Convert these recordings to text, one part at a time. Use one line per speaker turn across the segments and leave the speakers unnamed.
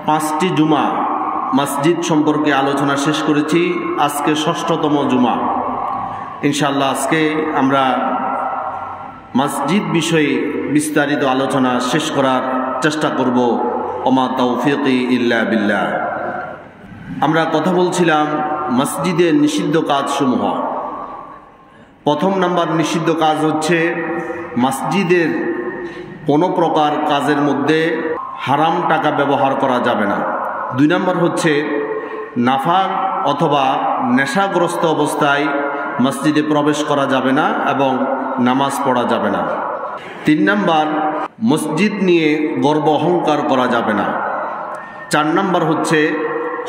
5টি জুমা মসজিদ সম্পর্কে আলোচনা শেষ করেছি। আজকে 6ঠতম জুমা। ইনশাআল্লাহ আজকে আমরা মসজিদ বিষয়ে বিস্তারিত আলোচনা শেষ করার চেষ্টা করব। ওমা তাওফীকি ইল্লা বিল্লাহ। আমরা কথা বলছিলাম মসজিদের নিষিদ্ধ কাজসমূহ। প্রথম নাম্বার নিষিদ্ধ কাজ হচ্ছে মসজিদের কোনো প্রকার কাজের মধ্যে হারাম টাকা ব্যবহার করা যাবে না। 2 নম্বর হচ্ছে নাফাক অথবা নেশাগ্রস্ত অবস্থায় মসজিদে প্রবেশ করা যাবে না এবং নামাজ পড়া যাবে না। 3 নম্বর মসজিদ নিয়ে গর্ব অহংকার করা যাবে না। 4 নম্বর হচ্ছে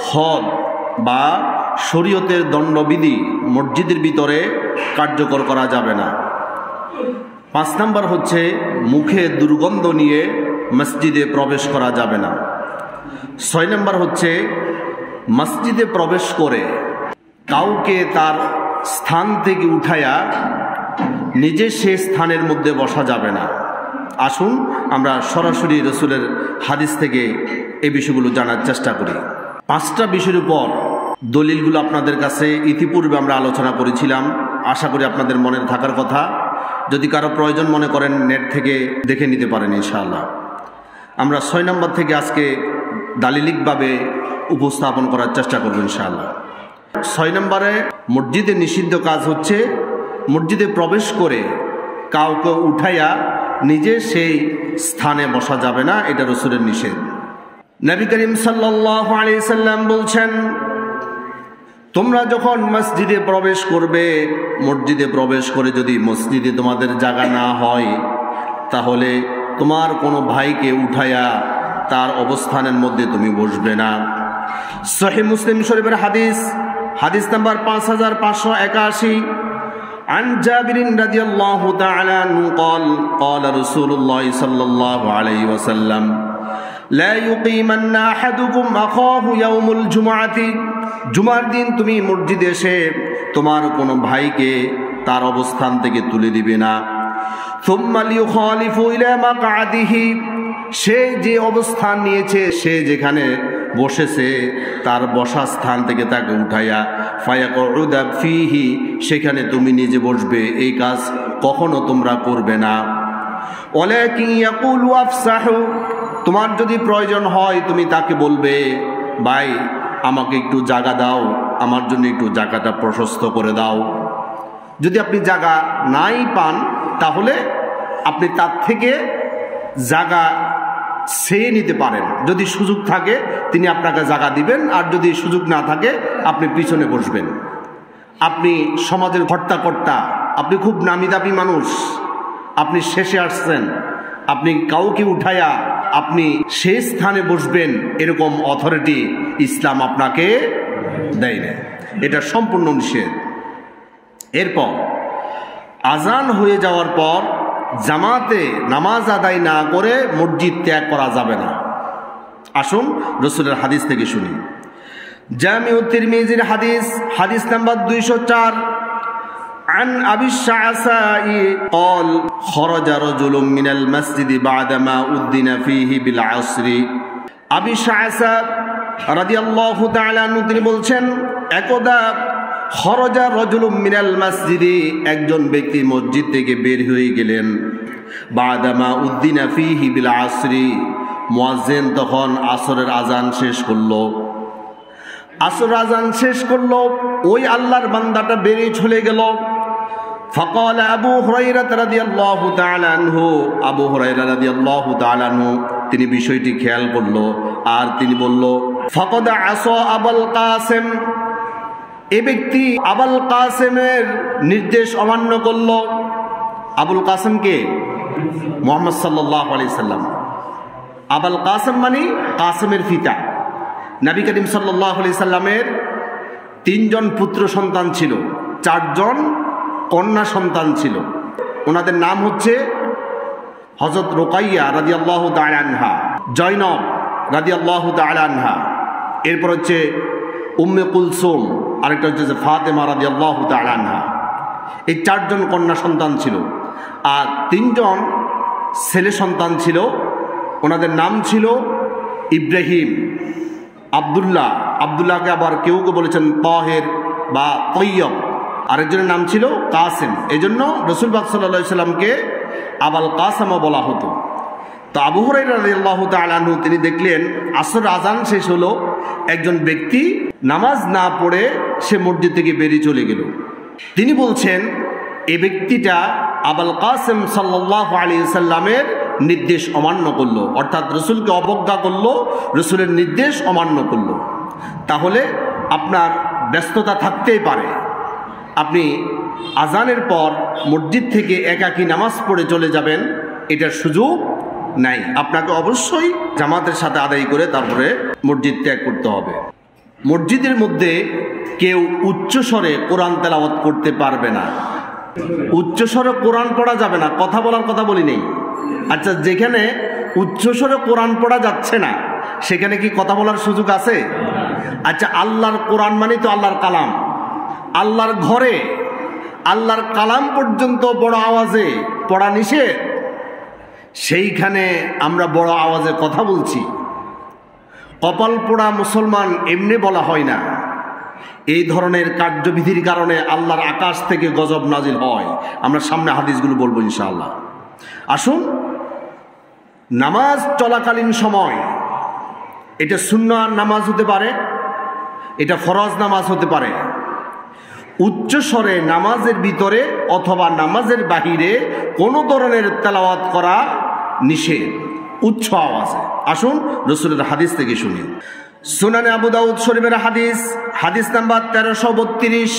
হদ বা শরীয়তের দণ্ডবিধি মসজিদের ভিতরে কার্যকর করা যাবে না। 5 নম্বর হচ্ছে মুখে দুর্গন্ধ নিয়ে মসজিদে প্রবেশ করা যাবে না। 6 নম্বর হচ্ছে মসজিদে প্রবেশ করে কাউকে তার স্থান থেকে উঠায়া নিজে সে স্থানের মধ্যে বসা যাবে না। আসুন আমরা সরাসরি রসুলের হাদিস থেকে এই বিষয়গুলো জানার চেষ্টা করি। 5টা বিষয়ের উপর দলিলগুলো আপনাদের কাছে ইতিপূর্বে আমরা আলোচনা করেছিলাম। আশা করি আপনাদের মনে থাকার কথা। যদি কারো প্রয়োজন মনে করেন নেট থেকে দেখে নিতে পারেন ইনশাআল্লাহ। আমরা 6 নম্বর থেকে আজকে দালিলিকভাবে উপস্থাপন করার চেষ্টা করব ইনশাআল্লাহ। 6 নম্বরে মসজিদে নিষিদ্ধ কাজ হচ্ছে মসজিদে প্রবেশ করে কাউকে উঠাইয়া নিজে সেই স্থানে বসা যাবে না। এটা রাসূলের নিষেধ। নবী করিম সাল্লাল্লাহু আলাইহি সাল্লাম বলছেন, তোমরা যখন মসজিদে প্রবেশ করবে, মসজিদে প্রবেশ করে যদি মসজিদে তোমাদের জায়গা না হয়, তাহলে তোমার কোনো ভাইকে উঠাইয়া তার অবস্থানের মধ্যে তুমি বসবে না। সহিহ মুসলিম শরীফের হাদিস নাম্বার 5581। عن جابر رضي الله تعالى عنه قال قال رسول الله صلى الله عليه وسلم لا يقيمن أحدكم أخاه يوم الجمعة। জুমার দিন তুমি মসজিদে এসে তোমার কোনো ভাইকে তার অবস্থান থেকে তুলে দিবে না। ثم ليخالف إلى مقعده। সে যে অবস্থান নিয়েছে, সে যেখানে বসেছে তার বসা স্থান থেকে তাকে উঠাইয়া ফায়াকউদা ফিহি, সেখানে তুমি নিজে বসবে। এই কাজ কখনো তোমরা করবে না। ওয়ালাকিন ইয়াকুলু আফসাহু। তোমার যদি প্রয়োজন হয় তুমি তাকে বলবে, ভাই আমাকে একটু জায়গা দাও, আমার জন্য একটু জায়গাটা প্রশস্ত করে দাও। যদি আপনি জায়গা নাই পান তাহলে আপনি তার থেকে জায়গা চেয়ে নিতে পারেন। যদি সুযোগ থাকে তিনি আপনাকে জায়গা দিবেন, আর যদি সুযোগ না থাকে আপনি পিছনে বসবেন। আপনি সমাজের কর্তা, আপনি খুব নামি দামি মানুষ, আপনি শেষে আসছেন, আপনি কাউকে উঠাইয়া আপনি সেই স্থানে বসবেন এরকম অথরিটি ইসলাম আপনাকে দেয় না। এটা সম্পূর্ণ নিষেধ। এরপর আজান হয়ে যাওয়ার পর জামাতে নামাজ আদায় না করে মসজিদ ত্যাগ করা যাবে না। আসুন রাসূলের হাদিস থেকে শুনি। জামিউ তিরমিজির হাদিস নাম্বার 204। عن أبي الشعثاء قال خرج رجل من المسجد بعدما أذن فيه بالعصر। আবি শাআসা রাদিয়াল্লাহু তাআলা আনহু তিনি বলছেন, একদা খরজা রাজুলুম মিনাল মসজিদি, একজন ব্যক্তি মসজিদ থেকে বের হয়ে গেলেন। বাদামা উদ্দিনা ফিহি বিল আসরি, মুয়াজ্জিন তখন আসরের আজান শেষ করলো। ওই আল্লাহর বান্দাটা বেরিয়ে চলে গেল। ফাকাল আবু হুরায়রা রাদিয়াল্লাহু তাআলা আনহু, আবু হুরায়রা রাদিয়াল্লাহু তাআলা আনহু তিনি বিষয়টি খেয়াল করলো আর তিনি বলল, ফাকাদ আসা আবুল কাসিম, এই ব্যক্তি আবুল কাসিমের নির্দেশ অমান্য করল। আবুল কাসিম কে? মুহাম্মদ সাল্লাল্লাহু আলাইহি সাল্লাম। আবুল কাসিম মানে কাসিমের পিতা। নবী করিম সাল্লাল্লাহু আলাইহি সাল্লামের 3 জন পুত্র সন্তান ছিল, 4 জন কন্যা সন্তান ছিল। ওনাদের নাম হচ্ছে হযরত রুকাইয়া রাদিয়াল্লাহু তাআলা আনহা, জয়নব রাদিয়াল্লাহু তাআলা আনহা, এরপর হচ্ছে উম্মে কুলসুম, আরেকটা হচ্ছে ফাতেমা রাদিয়াল্লাহু তাআলা আনহা। এই 4 জন কন্যা সন্তান ছিল আর 3 জন ছেলে সন্তান ছিল। ওনাদের নাম ছিল ইব্রাহিম, আব্দুল্লাহকে আবার কেউ কেউ বলেছেন তাহের বা তৈয়ব, আরেকজনের নাম ছিল কাসেম। এই জন্য রসুল পাক সাল্লাল্লাহু আলাইহি সাল্লামকে আবাল কাসেমও বলা হতো। তো আবু হুরায়রা রাদিয়াল্লাহু তাআলা আনহু তিনি দেখলেন আসর আজান শেষ হলো, একজন ব্যক্তি নামাজ না পড়ে সে মসজিদ থেকে বেরিয়ে চলে গেল। তিনি বলছেন এই ব্যক্তিটা আবাল কাসেম সাল্লাল্লাহু আলাইহি সাল্লামের নির্দেশ অমান্য করলো, অর্থাৎ রসুলকে অবজ্ঞা করলো, রসুলের নির্দেশ অমান্য করলো। তাহলে আপনার ব্যস্ততা থাকতেই পারে, আপনি আজানের পর মসজিদ থেকে একাকী নামাজ পড়ে চলে যাবেন, এটার সুযোগ নাই। আপনাকে অবশ্যই জামাতের সাথে আদায় করে তারপরে মসজিদ ত্যাগ করতে হবে। মসজিদের মধ্যে কেউ উচ্চস্বরে কোরআন তেলাওয়াত করতে পারবে না। উচ্চস্বরে কোরআন পড়া যাবে না, কথা বলার কথা বলি নেই। আচ্ছা, যেখানে উচ্চস্বরে কোরআন পড়া যাচ্ছে না সেখানে কি কথা বলার সুযোগ আছে? আচ্ছা, আল্লাহর কোরআন মানে তো আল্লাহর কালাম, আল্লাহর ঘরে আল্লাহর কালাম পর্যন্ত বড় আওয়াজে পড়া নিষেধ, সেইখানে আমরা বড় আওয়াজে কথা বলছি। কপাল পোড়া মুসলমান এমনি বলা হয় না, এই ধরনের কার্যবিধির কারণে আল্লাহর আকাশ থেকে গজব নাজিল হয়। আমরা সামনে হাদিসগুলো বলবো ইনশাআল্লাহ। আসুন, নামাজ চলাকালীন সময় এটা সুন্নাহ নামাজ হতে পারে, এটা ফরজ নামাজ হতে পারে। উচ্চ স্বরে নামাজের ভিতরে অথবা নামাজের বাহিরে কোনো ধরনের তেলাওয়াত করা নিষেধ, উচ্চ আওয়াজে। আসুন রাসূলের হাদিস থেকে শুনি। সুনানে আবু দাউদ শরীফের হাদিস, হাদিস নাম্বার 1332,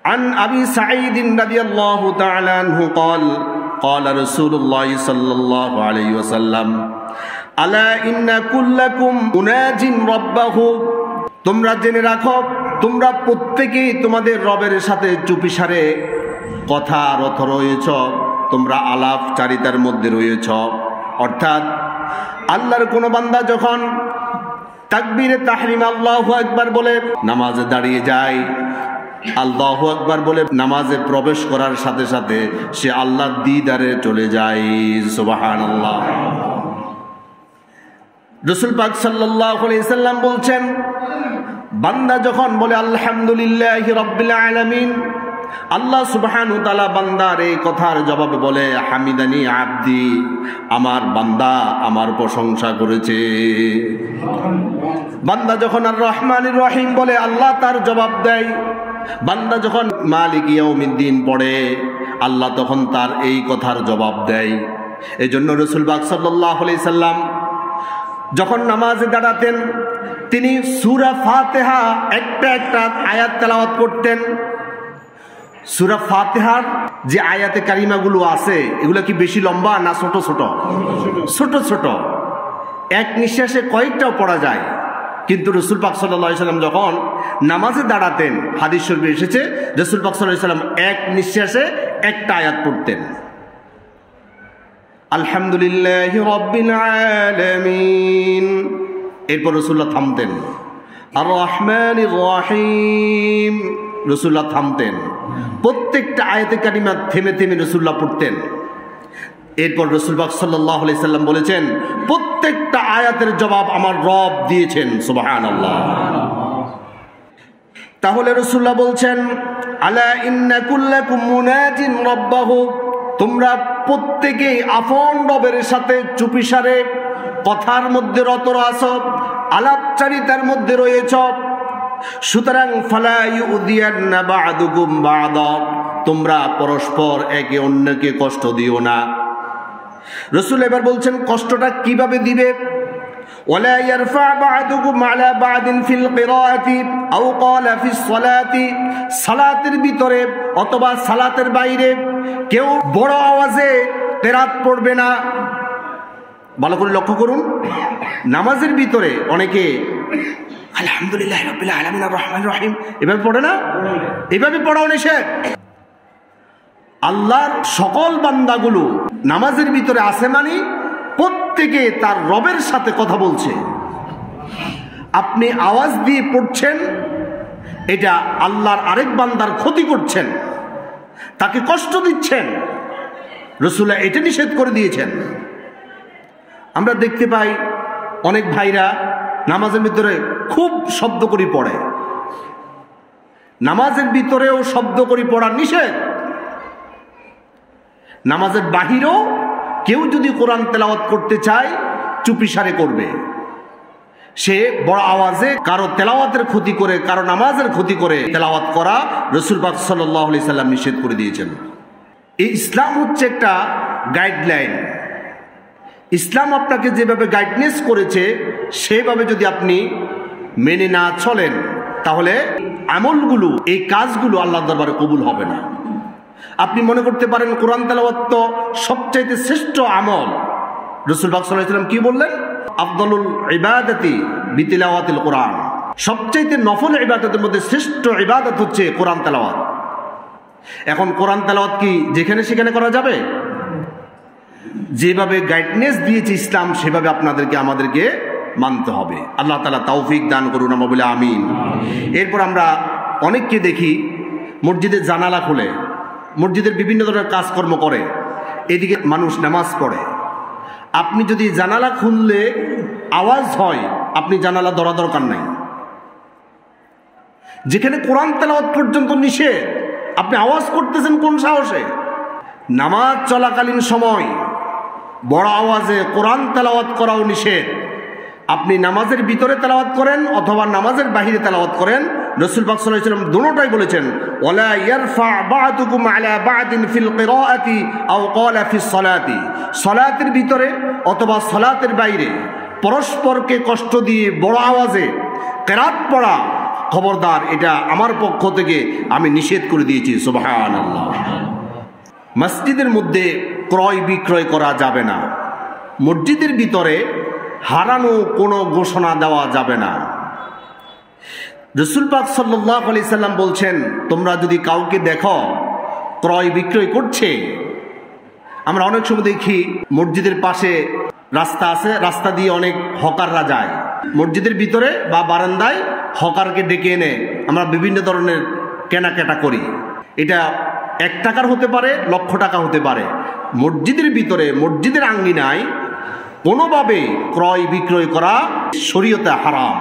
عن أبي سعيد رضي الله تعالى عنه قال قال رسول الله صلى الله عليه وسلم ألا إن كلكم مناج ربه, তোমরা জেনে রাখো তোমরা প্রত্যেকেই তোমাদের রবের সাথে চুপিসারে কথারত রয়েছ, তোমরা আলাপচারিতার মধ্যে রয়েছ। অর্থাৎ আল্লাহর কোন বান্দা যখন তাকবীরে তাহরিম আল্লাহু আকবার বলে নামাজে দাঁড়িয়ে যায়, আল্লাহু আকবার বলে নামাজে প্রবেশ করার সাথে সাথে সে আল্লাহর দিদারে চলে যায়। সুবহানাল্লাহ। রাসূল পাক সাল্লাল্লাহু আলাইহি সাল্লাম বলছেন, বান্দা যখন বলে আলহামদুলিল্লাহি রাব্বিল আলামিন, আল্লাহ সুবহানাহু ওয়া তাআলা বান্দার এই কথার জবাবে বলে হামিদানি আবদি, আমার বান্দা আমার প্রশংসা করেছে। বান্দা যখন আর রহমানির রহিম বলে আল্লাহ তার জবাব দেয়। বান্দা যখন মালিক ইয়াউমিদ্দিন পড়ে আল্লাহ তখন তার এই কথার জবাব দেয়। এই জন্য রাসূল পাক সাল্লাল্লাহু আলাইহি সাল্লাম যখন নামাজে দাঁড়াতেন তিনি সূরা ফাতিহা একটা একটা আয়াত তেলাওয়াত করতেন। সূরা ফাতিহার যে আয়াতে কারিমাগুলো আছে এগুলো কি বেশি লম্বা না ছোট ছোট? ছোট ছোট, এক নিঃশ্বাসে কয়েকটাও পড়া যায়। কিন্তু রাসূল পাক সাল্লাল্লাহু আলাইহি সাল্লাম যখন নামাজে দাঁড়াতেন, হাদিস শরীফে এসেছে রাসূল পাক সাল্লাল্লাহু আলাইহি সাল্লাম এক নিঃশ্বাসে একটা আয়াত পড়তেন। আলহামদুলিল্লাহি রাব্বিল আলামিন, এরপর রাসূলুল্লাহ থামতেন। আর রহমানির রহিম, রাসূলুল্লাহ থামতেন। প্রত্যেকটা আয়াতে কারিমা থেমে থেমে রাসূলুল্লাহ পড়তেন। এরপর রাসূল পাক সাল্লাল্লাহু আলাইহি সাল্লাম বলেছেন, প্রত্যেকটা আয়াতের জবাব আমার রব দিয়েছেন। সুবহানাল্লাহ। তাহলে রাসূলুল্লাহ বলছেন, আলা ইন্না কুল্লাকুম মুনাজিন রাব্বাহু, তোমরা প্রত্যেকেই আপন রবের সাথে চুপিসারে কথার মধ্যে রত আছো, আলাপচারিতার মধ্যে রয়েছ। সুতরাং ফালা ইউদিয়ান্না বা'দুকুম বা'দা, তোমরা পরস্পর একে অন্যকে কষ্ট দিও না। রাসূল এবার বলছেন কষ্টটা কিভাবে দিবে। ওয়ালা ইয়ারফা বা'দুকুম আলা বা'দিন ফিল কিরাআতি আও ক্বালা ফিস সালাতি, সালাতের ভিতরে অথবা সালাতের বাইরে কেউ বড় আওয়াজে কিরাত পড়বে না। ভালো করে লক্ষ্য করুন, নামাজের ভিতরে অনেকে আলহামদুলিল্লাহি রাব্বিল আলামিন আর রহমানির রহিম এভাবে পড়ে না, এভাবে পড়াও নিষেধ। আল্লাহর সকল বান্দাগুলো নামাজের ভিতরে আছে মানে প্রত্যেকে তার রবের সাথে কথা বলছে। আপনি আওয়াজ দিয়ে পড়ছেন, এটা আল্লাহর আরেক বান্দার ক্ষতি করছেন, তাকে কষ্ট দিচ্ছেন। রাসূল এটা নিষেধ করে দিয়েছেন। আমরা দেখতে পাই অনেক ভাইরা নামাজের ভিতরে খুব শব্দ করে পড়ে, নামাজের ভিতরেও শব্দ করে পড়া নিষেধ। নামাজের বাহিরেও কেউ যদি কোরআন তেলাওয়াত করতে চায় চুপিসারে করবে। সে বড় আওয়াজে কারো তেলাওয়াতের ক্ষতি করে, কারো নামাজের ক্ষতি করে তেলাওয়াত করা রাসূল পাক সাল্লাল্লাহু আলাইহি সাল্লাম নিষেধ করে দিয়েছেন। এই ইসলাম হচ্ছে একটা গাইডলাইন। ইসলাম আপনাকে যেভাবে গাইডনেস করেছে সেভাবে যদি আপনি মেনে না চলেন তাহলে আমলগুলো, এই কাজগুলো আল্লাহর দরবারে কবুল হবে না। আপনি মনে করতে পারেন কোরআন তেলাওয়াত তো সবচাইতে শ্রেষ্ঠ আমল। রাসূল পাক সাল্লাল্লাহু আলাইহি সাল্লাম কি বললেন? আফদালুল ইবাদাতি বিতিলাওয়াতিল কোরআন। সবচাইতে নফল ইবাদতের মধ্যে শ্রেষ্ঠ ইবাদত হচ্ছে কোরআন তেলাওয়াত। এখন কোরআন তেলাওয়াত কি যেখানে সেখানে করা যাবে? যেভাবে গাইডনেস দিয়েছে ইসলাম সেভাবে আপনাদেরকে আমাদেরকে মানতে হবে। আল্লাহ তাআলা তৌফিক দান করুন, আমরা বলি আমিন। এরপর আমরা অনেককে দেখি মসজিদের জানালা খুলে মসজিদের বিভিন্ন ধরনের কাজকর্ম করে, এদিকে মানুষ নামাজ পড়ে। আপনি যদি জানালা খুললে আওয়াজ হয়, আপনি জানালা ধরা দরকার নাই। যেখানে কোরআন তেলাওয়াত পর্যন্ত নিষেধ, আপনি আওয়াজ করতেছেন কোন সাহসে? নামাজ চলাকালীন সময় বড় আওয়াজে কোরআন তেলাওয়াত করাও নিষেধ। আপনি নামাজের ভিতরে তেলাওয়াত করেন অথবা নামাজের বাহিরে তেলাওয়াত করেন, রাসূল পাক সাল্লাল্লাহু আলাইহি ওয়াসাল্লাম দুটোটাই বলেছেন, ওয়ালা ইয়ারফা বা'দুকুম আলা বা'দিন ফিল কিরাআতি আও ক্বালা ফিস সালাতি। সালাতের ভিতরে অথবা সালাতের বাইরে পরস্পরকে কষ্ট দিয়ে বড় আওয়াজে কিরাত পড়া, খবরদার, এটা আমার পক্ষ থেকে আমি নিষেধ করে দিয়েছি। সুবহানাল্লাহ। মসজিদের মধ্যে ক্রয় বিক্রয় করা যাবে না। মসজিদের ভিতরে হারানো কোনো ঘোষণা দেওয়া যাবে না। রাসূল পাক সাল্লাল্লাহু আলাইহি সাল্লাম বলছেন, তোমরা যদি কাউকে দেখো ক্রয় বিক্রয় করছে, আমরা অনেক সময় দেখি মসজিদের পাশে রাস্তা আছে, রাস্তা দিয়ে অনেক হকাররা যায়। মসজিদের ভিতরে বা বারান্দায় হকারকে ডেকে এনে আমরা বিভিন্ন ধরনের কেনাকাটা করি। এটা 1 টাকার হতে পারে, লক্ষ টাকা হতে পারে। মসজিদের ভিতরে, মসজিদের আঙ্গিনায় কোনোভাবে ক্রয় বিক্রয় করা শরীয়তে হারাম।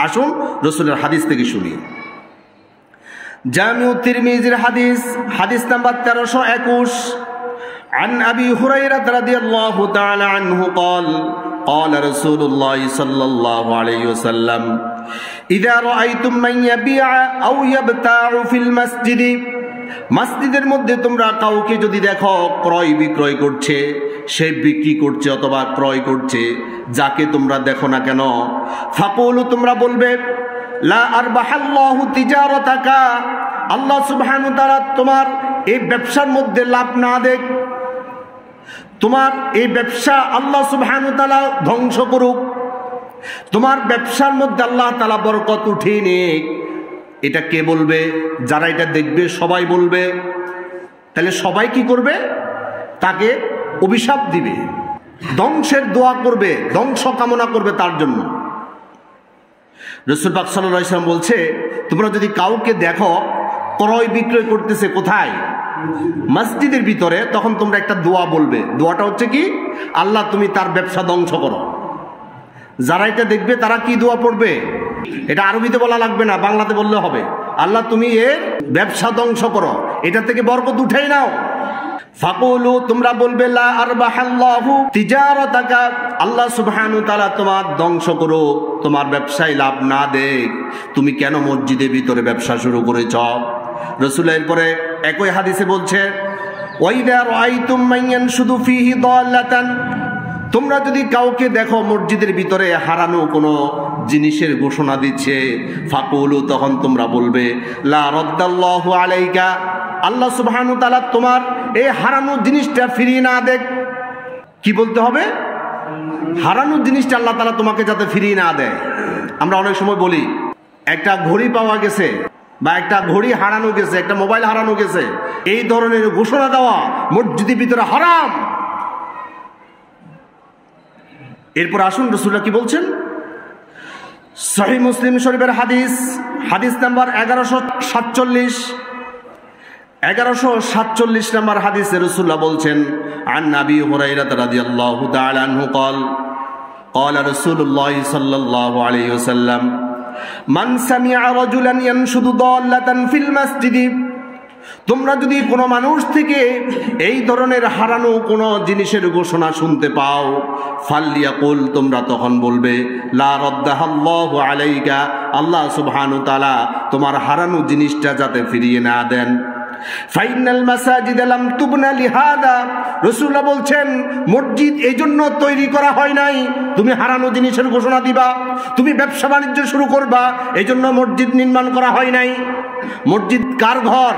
আসুন রাসূলের হাদিস থেকে শুনি। জামিউ তিরমিজির হাদিস, হাদিস নাম্বার 1321, عن أبي هريرة رضي الله تعالى عنه قال قال رسول الله صلى الله عليه وسلم إذا رأيتم من يبيع أو يبتاع في المسجد, মসজিদের মধ্যে তোমরা কাউকে যদি দেখো ক্রয় বিক্রয় করছে, সে বিক্রি করছে অথবা ক্রয় করছে, যাকে তোমরা দেখো না কেন, ফাকুলু, তোমরা বলবে, লা আরবাহাল্লাহু তিজারাতাকা, আল্লাহ সুবহানাহু ওয়া তাআলা তোমার এই ব্যবসার মধ্যে লাভ না দেখ, তোমার এই ব্যবসা আল্লাহ সুবহানাহু ওয়া তাআলা ধ্বংস করুক, তোমার ব্যবসার মধ্যে আল্লাহ তাআলা বরকত উঠিয়ে নিক। এটা কে বলবে? যারা এটা দেখবে সবাই বলবে। তাহলে সবাই কি করবে? তাকে অভিশাপ দিবে, ধ্বংসের দোয়া করবে, ধ্বংস কামনা করবে তার জন্য। রাসূল পাক সাল্লাল্লাহু আলাইহি ওয়াসাল্লাম বলছে, তোমরা যদি কাউকে দেখো ক্রয় বিক্রয় করতেছে, কোথায়? মসজিদের ভিতরে, তখন তোমরা একটা দোয়া বলবে। দোয়াটা হচ্ছে কি? আল্লাহ তুমি তার ব্যবসা ধ্বংস করো। যারা এটা দেখবে তারা কি দোয়া পড়বে? এটা আরবিতে বলা লাগবে না, বাংলাতে বললে হবে। আল্লাহ তুমি এর ব্যবসা ধ্বংস করো, এটা থেকে বরকত উঠাই নাও। ফাকুলু, তোমরা বলবে, লা আরবাহাল্লাহু তিজারাতাকা, আল্লাহ সুবহানাহু ওয়া তাআলা তোমার ধ্বংস করো, তোমার ব্যবসায় লাভ না দেখ, তুমি কেন মসজিদের ভিতরে ব্যবসা শুরু করেছ? রাসূল এরপরে একই হাদিসে বলছে, ওয়াইদা রাআইতুম মান ইয়ানশুদু ফীহি দাল্লাতান, তোমরা যদি কাউকে দেখো মসজিদের ভিতরে হারানো কোনো জিনিসের ঘোষণা দিচ্ছে, ফাকুলু, তখন তোমরা বলবে, লা রাদ্দাল্লাহু আলাইকা, আল্লাহ সুবহানাহু ওয়া তাআলা তোমার এই হারানো জিনিসটা ফিরিয়ে না দেখ। কি বলতে হবে? হারানো জিনিসটা আল্লাহ তাআলা তোমাকে যাতে ফিরিয়ে না দেয়। আমরা অনেক সময় বলি একটা ঘড়ি পাওয়া গেছে বা একটা ঘড়ি হারানো গেছে, একটা মোবাইল হারানো গেছে, এই ধরনের ঘোষণা দেওয়া মসজিদের ভিতরে হারাম। এরপর আসুন রাসূলুল্লাহ কি বলছেন। সহিহ মুসলিম শরীফের হাদিস, হাদিস নাম্বার 1147 নম্বর হাদিসে রাসূলুল্লাহ বলছেন, আন নবী হুরায়রা রাদিয়াল্লাহু তাআলা আনহু قال قال رسول الله صلى الله عليه وسلم من سمع رجلا ينشد ضالة في المسجد, তোমরা যদি কোনো মানুষ থেকে এই ধরনের হারানো কোনো জিনিসের ঘোষণা শুনতে পাও, ফালিয়াকুল, তোমরা তখন বলবে লা রাদ্দাহাল্লাহু আলাইকা, আল্লাহ সুবহানাহু ওয়া তাআলা তোমার হারানো জিনিসটা যাতে ফিরিয়ে না দেন। ফাইনাল মাসাজিদ লাম তুবনা লিহাদা, রাসূলুল্লাহ বলছেন মসজিদ এইজন্য তৈরি করা হয় নাই তুমি হারানো জিনিসের ঘোষণা দিবা, তুমি ব্যবসা বাণিজ্য শুরু করবা, এইজন্য মসজিদ নির্মাণ করা হয় নাই। মসজিদ কার ঘর?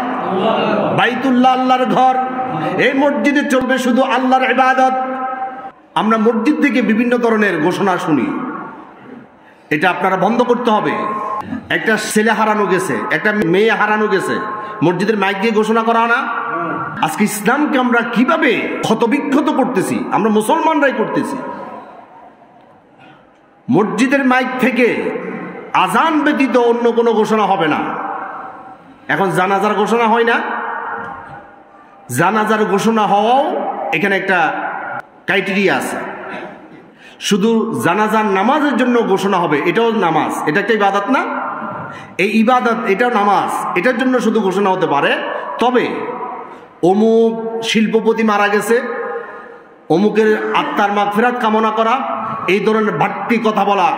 বাইতুল্লাহ, আল্লাহর ঘর। এই মসজিদে চলবে শুধু আল্লাহর ইবাদত। আমরা মসজিদ থেকে বিভিন্ন ধরনের ঘোষণা শুনি, এটা আপনারা বন্ধ করতে হবে। একটা ছেলে হারানো গেছে, একটা মেয়ে হারানো গেছে, মসজিদের মাইক দিয়ে ঘোষণা করা না। আজকে ইসলামকে আমরা কিভাবে ক্ষতবিক্ষত করতেছি, আমরা মুসলমানরাই করতেছি। মসজিদের মাইক থেকে আজান ব্যতীত অন্য কোনো ঘোষণা হবে না। এখন জানাজার ঘোষণা হয় না, জানাজার ঘোষণা হওয়াও এখানে একটা ক্রাইটেরিয়া আছে। শুধু জানাজার নামাজের জন্য ঘোষণা হবে, এটাও নামাজ, এটা একটা ইবাদত না? এই ইবাদত, এটাও নামাজ, এটার জন্য শুধু ঘোষণা হতে পারে। তবে অমুক শিল্পপতি মারা গেছে, অমুকের আত্মার মাগফিরাত কামনা করা, এই ধরনের বাড়তি কথা বলা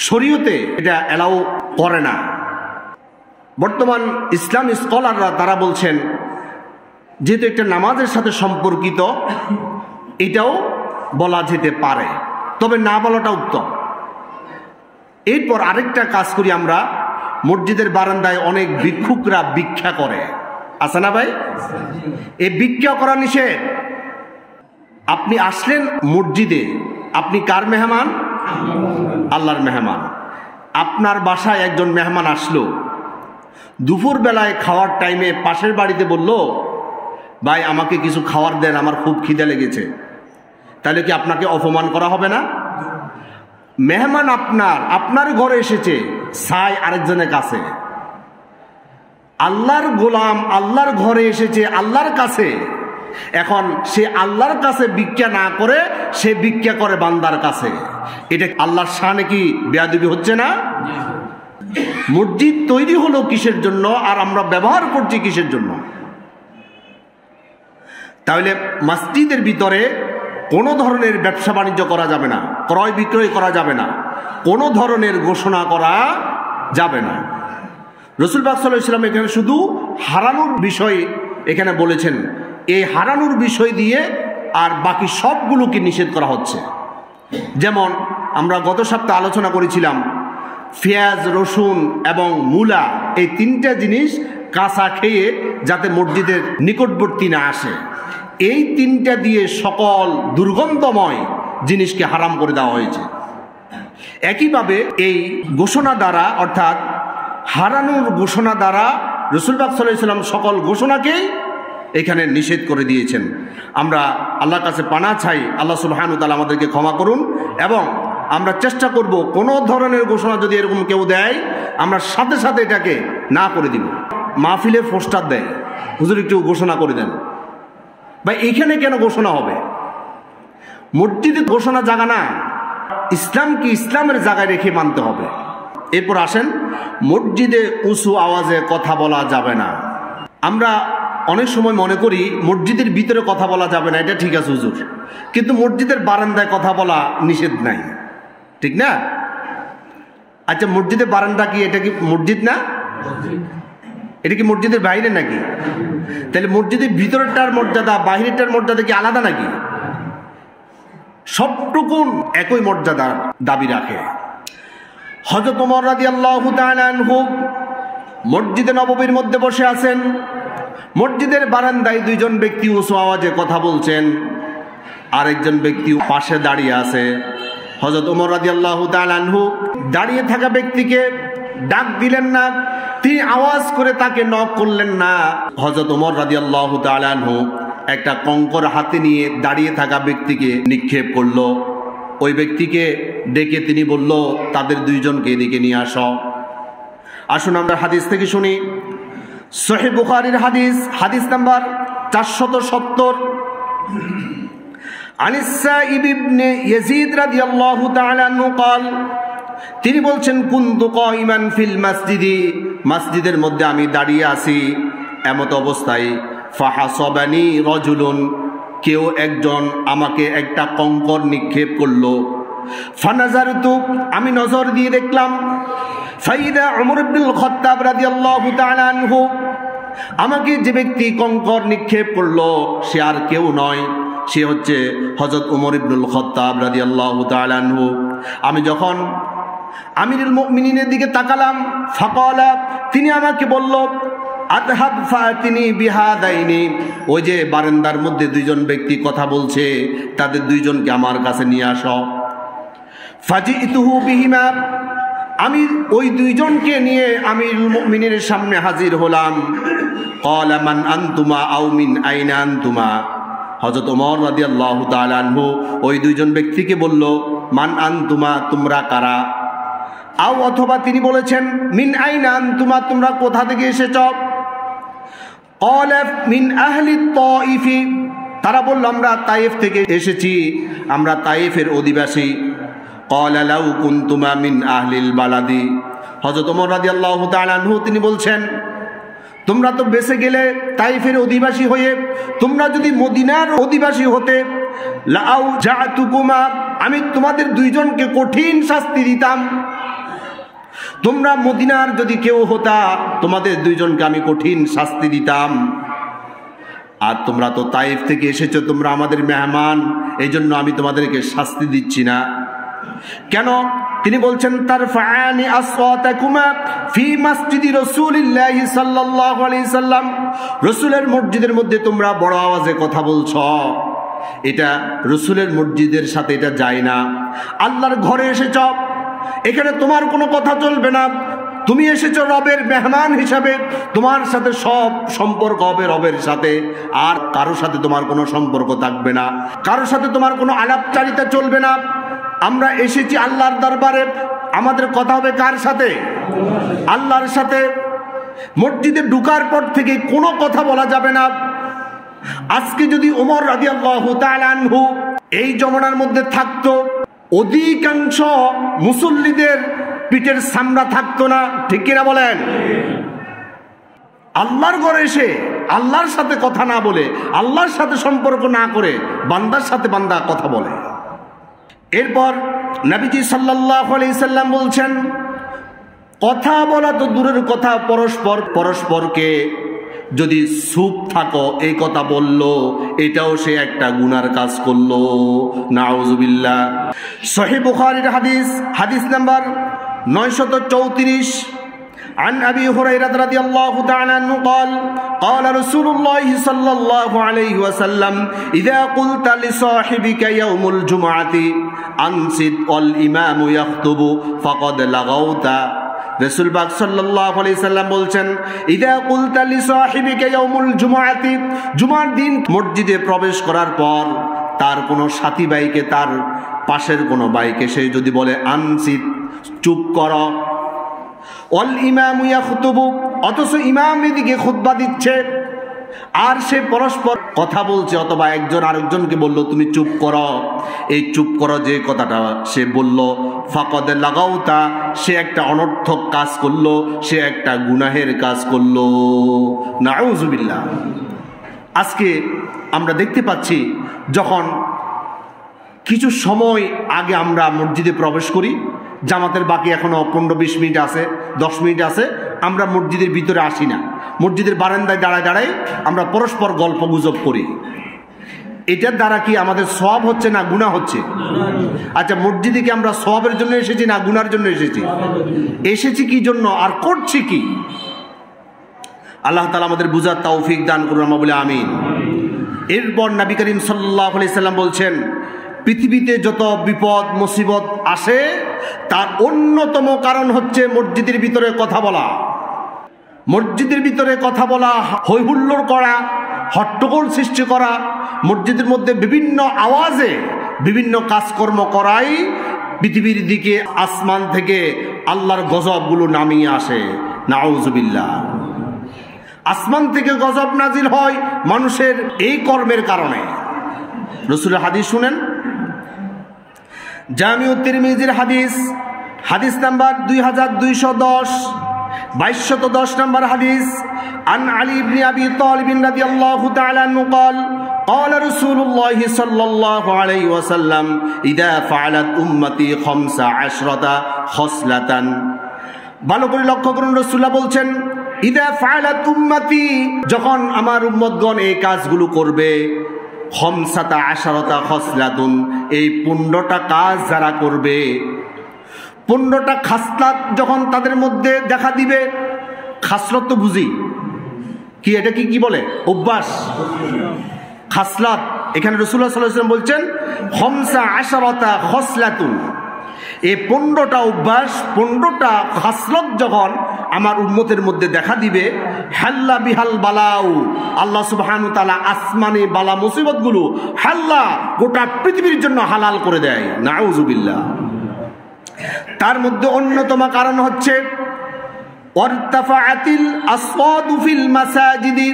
শরীয়তে এটা এলাও করে না। বর্তমান ইসলাম স্কলাররা তারা বলছেন যেহেতু একটা নামাজের সাথে সম্পর্কিত, এটাও বলা যেতে পারে, তবে না বলাটা উত্তম। এরপর আরেকটা কাজ করি আমরা, মসজিদের বারান্দায় অনেক ভিক্ষুকরা ভিক্ষা করে, আছে না ভাই? এই ভিক্ষা করা নিষেধ। আপনি আসলেন মসজিদে, আপনি কার মেহমান? আল্লাহর মেহমান। আপনার বাসায় একজন মেহমান আসলো, দুপুর বেলায় খাওয়ার টাইমে পাশের বাড়িতে বলল ভাই আমাকে কিছু খাবার দেন, আমার খুব খিদে লেগেছে, তাহলে কি আপনাকে অপমান করা হবে না? মেহমান আপনার ঘরে এসেছে, ছাই আরেকজনের কাছে। আল্লাহর গোলাম আল্লাহর ঘরে এসেছে আল্লাহর কাছে, এখন সে আল্লাহর কাছে ভিক্ষা না করে সে ভিক্ষা করে বান্দার কাছে। এটা আল্লাহর শানে কি বেয়াদবি হচ্ছে না? মসজিদ তৈরি হলো কিসের জন্য, আর আমরা ব্যবহার করছি কিসের জন্য? তাহলে মসজিদের ভিতরে কোনো ধরনের ব্যবসা বাণিজ্য করা যাবে না, ক্রয় বিক্রয় করা যাবে না, কোনো ধরনের ঘোষণা করা যাবে না। রাসূল পাক সাল্লাল্লাহু আলাইহি ওয়াসাল্লাম এখানে শুধু হারানোর বিষয় এখানে বলেছেন, এই হারানোর বিষয় দিয়ে আর বাকি সবগুলোকে নিষেধ করা হচ্ছে। যেমন আমরা গত সপ্তাহে আলোচনা করেছিলাম, পেঁয়াজ, রসুন এবং মূলা, এই তিনটা জিনিস কাঁচা খেয়ে যাতে মসজিদের নিকটবর্তী না আসে, এই তিনটা দিয়ে সকল দুর্গন্ধময় জিনিসকে হারাম করে দেওয়া হয়েছে। একইভাবে এই ঘোষণা দ্বারা, অর্থাৎ হারানোর ঘোষণা দ্বারা রাসূল পাক সাল্লাল্লাহু আলাইহি ওয়াসাল্লাম সকল ঘোষণাকেই এখানে নিষেধ করে দিয়েছেন। আমরা আল্লাহর কাছে পানা চাই, আল্লাহ সুবহানাহু ওয়া তাআলা আমাদেরকে ক্ষমা করুন, এবং আমরা চেষ্টা করব কোনো ধরনের ঘোষণা যদি এরকম কেউ দেয় আমরা সাথে সাথে এটাকে না করে দিব। মাহফিলে পোস্টার দেয়, হুজুর একটু ঘোষণা করে দেন, ভাই এইখানে কেন ঘোষণা হবে? মসজিদে ঘোষণা জায়গা না, ইসলামকে ইসলামের জায়গায় রেখে মানতে হবে। এরপর আসেন, মসজিদে উঁচু আওয়াজে কথা বলা যাবে না। আমরা অনেক সময় মনে করি মসজিদের ভিতরে কথা বলা যাবে না, এটা ঠিক আছে হুজুর, কিন্তু মসজিদের বারান্দায় কথা বলা নিষেধ নাই, ঠিক না? আচ্ছা, মসজিদের বারান্দা কি, এটা কি মসজিদ না? এটা কি মসজিদের বাইরে নাকি? তাহলে মসজিদের ভিতরেরটার মর্যাদা বাহিরেরটার মর্যাদা কি আলাদা নাকি? সবটুকুন একই মর্যাদার দাবি রাখে। হযরত ওমর রাদিয়াল্লাহু তাআলা আনহু মসজিদে নববীর মধ্যে বসে আছেন, মসজিদের বারান্দায় দুইজন ব্যক্তি উঁচু আওয়াজে কথা বলছেন, আরেকজন ব্যক্তি পাশে দাঁড়িয়ে আছে। হযরত ওমর রাদিয়াল্লাহু তাআলা আনহু দাঁড়িয়ে থাকা ব্যক্তিকে ডাক দিলেন না, তিনি আওয়াজ করে তাকে নক করলেন না। হযরত ওমর রাদিয়াল্লাহু তাআলা আনহু একটা কঙ্কর হাতে নিয়ে দাঁড়িয়ে থাকা ব্যক্তিকে নিক্ষেপ করলো। ওই ব্যক্তিকে ডেকে তিনি বলল, তাদের দুইজনকে এদিকে নিয়ে আসো। আসুন আমরা হাদিস থেকে শুনি। সহিহ বুখারীর হাদিস, হাদিস নাম্বার 470। আনিস সাইব ইবনে ইয়াজিদ রাদিয়াল্লাহু তাআলা আনহু قال তিনি বলছেন কুনতু কাইমান ফিল মসজিদি মসজিদের মধ্যে আমি দাঁড়িয়ে আছি এমত অবস্থায় ফাহাসাবানি রাজুলুন কেউ একজন আমাকে একটা কঙ্কর নিক্ষেপ করলো ফানাজারতু আমি নজর দিয়ে দেখলাম ফাইদা উমর ইবনুল খাত্তাব রাদিয়াল্লাহু তাআলা আনহু আমাকে যে ব্যক্তি কঙ্কর নিক্ষেপ করলো সে আর কেউ নয় সে হচ্ছে হযরত উমর ইবনুল খাত্তাব রাদিয়াল্লাহু তাআলা আনহু আমি যখন আমিরুল মুমিনিনের দিকে তাকালাম ফাকালা তিনি আমাকে বলল আযহাব ফাতিনি বিহাদাইনি ওই যে বারান্দার মধ্যে দুইজন ব্যক্তি কথা বলছে তাদের দুইজনকে আমার কাছে নিয়ে আসো ফাজিতুহু বিহিমা আমি ওই দুইজনকে নিয়ে আমিরুল মুমিনের সামনে হাজির হলাম ক্বালা মান আনতুমা আও মিন আইনা আনতুমা হযরত ওমর রাদিয়াল্লাহু তাআলা আনহু ওই দুইজন ব্যক্তিকে বলল মান আনতুমা তোমরা কারা আও অথবা তিনি বলেছেন মিন আইনা আনতুমা তোমরা কোথা থেকে এসেছো ক্বালা মিন আহলি তাইফ তারা বলল আমরা তায়েফ থেকে এসেছি আমরা তায়েফের অধিবাসী ক্বালা লাউ কুনতুমা মিন আহলিল বালাদি হযরত ওমর রাদিয়াল্লাহু তাআলা আনহু তিনি বলছেন তোমরা তো বেঁচে গেলে তাইফের অধিবাসী হয়ে তোমরা যদি মদিনার অধিবাসী হতে লাউ জাতুকুমা আমি তোমাদের দুইজনকে কঠিন শাস্তি দিতাম তোমরা মদিনার যদি কেউ হতা তোমাদের দুইজনকে আমি কঠিন শাস্তি দিতাম আর তোমরা তো তাইফ থেকে এসেছো তোমরা আমাদের মেহমান এইজন্য আমি তোমাদেরকে শাস্তি দিচ্ছি না কেন তিনি বলছেন তারফানি আসওয়াতাকুমা ফি মসজিদি রাসূলিল্লাহ সাল্লাল্লাহু আলাইহি সাল্লাম রাসূলের মসজিদের মধ্যে তোমরা বড় আওয়াজে কথা বলছো এটা রাসূলের মসজিদের সাথে এটা যায় না আল্লাহর ঘরে এসেছো এখানে তোমার কোনো কথা চলবে না তুমি এসেছো রবের মেহমান হিসাবে তোমার সাথে সব সম্পর্ক হবে রবের সাথে আর কারোর সাথে তোমার কোনো সম্পর্ক থাকবে না কারোর সাথে তোমার কোনো আলাপচারিতা চলবে না আমরা এসেছি আল্লাহর দরবারে আমাদের কথা হবে কার সাথে আল্লাহর সাথে মসজিদে ঢোকার পর থেকে কোনো কথা বলা যাবে না আজকে যদি ওমর রাদিয়াল্লাহু তাআলা আনহু এই জমানার মধ্যে থাকতো অধিকাংশ মুসল্লিদের পিঠের চামড়া থাকতো না ঠিক কিনা বলেন আল্লাহর ঘরে এসে আল্লাহর সাথে কথা না বলে আল্লাহর সাথে সম্পর্ক না করে বান্দার সাথে বান্দা কথা বলে এরপর নবীজি সাল্লাল্লাহু আলাইহি সাল্লাম বলছেন কথা বলা তো দূরের কথা পরস্পরকে যদি চুপ থাকো এই কথা বললো এটাও সে একটা গুনার কাজ করলো নাউজুবিল্লাহ সহিহ বুখারীর হাদিস নাম্বার 934 عن أبي هريرة رضي الله تعالى عنه قال قال رسول الله صلى الله عليه وسلم إذا قلت لصاحبك يوم الجمعة أنصت والإمام يخطب فقد لغوت রাসূল পাক সাল্লাল্লাহু আলাইহি সাল্লাম বলছেন ইদা কুলতা লিসাহিবিকা ইয়াউমুল জুমআতি জুমার দিন মসজিদে প্রবেশ করার পর তার কোনো সাথী ভাইকে তার পাশের কোনো ভাইকে সে যদি বলে আনসিত চুপ কর ওয়াল ইমামু ইয়াখতুবু অথচ ইমাম এদিকে খুতবা দিচ্ছে আর সে পরস্পর কথা বলছে অথবা একজন আরেকজনকে বলল তুমি চুপ করো এই চুপ করো যে কথাটা সে বলল ফাকাদ লাগাউতা সে একটা অনর্থক কাজ করলো সে একটা গুনাহের কাজ করলো নাউজুবিল্লাহ আজকে আমরা দেখতে পাচ্ছি যখন কিছু সময় আগে আমরা মসজিদে প্রবেশ করি জামাতের বাকি এখনো 15-20 মিনিট আছে 10 মিনিট আছে আমরা মসজিদের ভিতরে আসি না মসজিদের বারান্দায় দাঁড়ায় আমরা পরস্পর গল্প গুজব করি এটার দ্বারা কি আমাদের সওয়াব হচ্ছে না গুনাহ হচ্ছে আচ্ছা মসজিদে কি আমরা সওয়াবের জন্য এসেছি না গুনার জন্য এসেছি কি জন্য আর করছি কি আল্লাহ তাআলা আমাদের বুঝার তৌফিক দান করুন আমরা বলি আমিন এরপর নবী করিম সাল্লাল্লাহু আলাইহি সাল্লাম বলছেন পৃথিবীতে যত বিপদ মুসিবত আসে তার অন্যতম কারণ হচ্ছে মসজিদের ভিতরে কথা বলা মসজিদের ভিতরে কথা বলা হৈ হুল্লোড় করা হট্টগোল সৃষ্টি করা মসজিদের মধ্যে বিভিন্ন আওয়াজে বিভিন্ন কাজকর্ম করাই পৃথিবীর দিকে আসমান থেকে আল্লাহর গজবগুলো নামিয়ে আসে নাউজুবিল্লাহ আসমান থেকে গজব নাজিল হয় মানুষের এই কর্মের কারণে রাসূলের হাদিস শুনেন। জামিউত তিরমিজির হাদিস, হাদিস নাম্বার 2210, 2210 নম্বর হাদিস। আন আলী ইবনে আবি তালিব রাদিয়াল্লাহু তাআলা আনহু قال قال رسول الله صلى الله عليه وسلم اذا فعلت امتي 15 خصلة। ভালো করে লক্ষ্য করুন, রাসূলুল্লাহ বলছেন ইদা ফাআলাত উম্মতি, যখন আমার উম্মতগণ এই কাজগুলো করবে, 15 খসলাতুন, এই 15টা কাজ যারা করবে, 15টা খাসলাত যখন তাদের মধ্যে দেখা দিবে। খাসলত তো বুঝি কি, এটা কি বলে? অভ্যাস। খাসলাত, এখানে রাসূলুল্লাহ সাল্লাল্লাহু আলাইহি ওয়াসাল্লাম বলছেন 15 খসলাতুন, এই 15টা অভ্যাস, 15টা খাসলত যখন আমার উম্মতের মধ্যে দেখা দিবে, হাল্লা বিহাল বালাউ, আল্লাহ সুবহানাহু ওয়া তাআলা আসমানি বালা মুসিবতগুলো হাল্লা গোটা পৃথিবীর জন্য হালাল করে দেয়। নাউযুবিল্লাহ। তার মধ্যে অন্যতম কারণ হচ্ছে ওয়ারতাফাআতিল আসওয়াতু ফিল মাসাজিদি,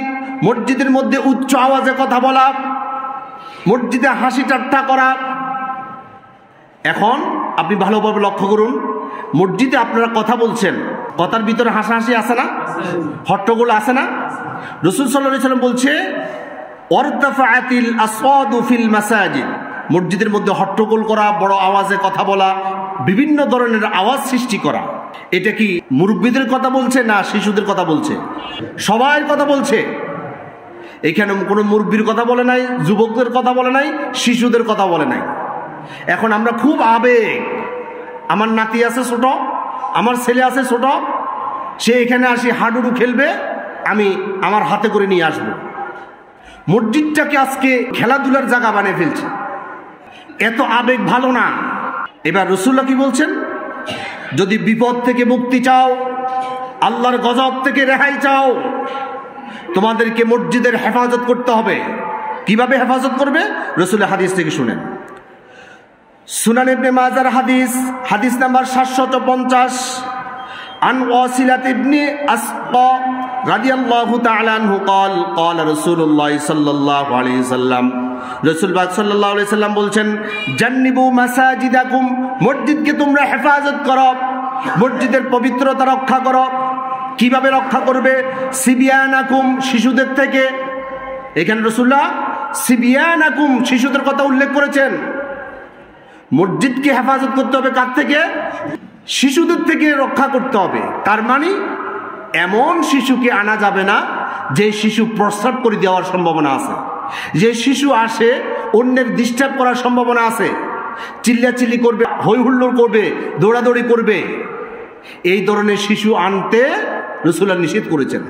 মসজিদের মধ্যে উচ্চ আওয়াজে কথা বলা, মসজিদে হাসি ঠাট্টা করা। এখন আপনি ভালোভাবে লক্ষ্য করুন, মসজিদে আপনারা কথা বলছেন, কথার ভিতরে হাসাহাসি আছে না, হট্টগোল আছে না? রাসূল সাল্লাল্লাহু আলাইহি ওয়াসাল্লাম বলছে ওয়ারতাফাআতিল আসওয়াতু ফিল মাসাজিদ, মসজিদের মধ্যে হট্টগোল করা, বড় আওয়াজে কথা বলা, বিভিন্ন ধরনের আওয়াজ সৃষ্টি করা। এটা কি মুরব্বীদের কথা বলছে না শিশুদের কথা বলছে? সবার কথা বলছে। এখানে কোনো মুরব্বীর কথা বলে নাই, যুবকদের কথা বলে নাই, শিশুদের কথা বলে নাই। এখন আমরা খুব আবেগ, আমার নাতি আছে ছোট, আমার ছেলে আছে ছোট, সে এখানে আসি হাডুডু খেলবে, আমি আমার হাতে করে নিয়ে আসব। মসজিদটাকে আজকে খেলাধুলার জায়গা বানিয়ে ফেলছে। এত আবেগ ভালো না। এবার রাসূলুল্লাহ কি বলছেন? যদি বিপদ থেকে মুক্তি চাও, আল্লাহর গজব থেকে রেহাই চাও, তোমাদেরকে মসজিদের হেফাজত করতে হবে। কিভাবে হেফাজত করবে? রাসূলের হাদিস থেকে শুনেন। সুনান ইবনে মাজার হাদিস, হাদিস নাম্বার 750, আন ওয়াসিলাত ইবনে আসকা রাদিয়াল্লাহু তাআলা আনহু قال قال رسول الله صلى الله عليه وسلم, রাসূল পাক সাল্লাল্লাহু আলাইহি সাল্লাম বলছেন জান্নিবু মাসাজিদাকুম, মসজিদকে তোমরা হেফাজত করো, মসজিদের পবিত্রতা রক্ষা করো। কিভাবে রক্ষা করবে? সিবিয়ানাকুম, শিশুদের থেকে। এখানে রাসূলুল্লাহ সিবিয়ানাকুম, শিশুদের কথা উল্লেখ করেছেন। মসজিদকে হেফাজত করতে হবে কার থেকে? শিশুদের থেকে রক্ষা করতে হবে। তার মানে এমন শিশুকে আনা যাবে না যে শিশু প্রস্রাব করে দেওয়ার সম্ভাবনা আছে, যে শিশু আসে অন্যের ডিস্টার্ব করার সম্ভাবনা আছে, চিল্লাচিল্লি করবে, হই হুল্লোড় করবে, দৌড়াদৌড়ি করবে। এই ধরনের শিশু আনতে রাসূলুল্লাহ নিষেধ করেছেন।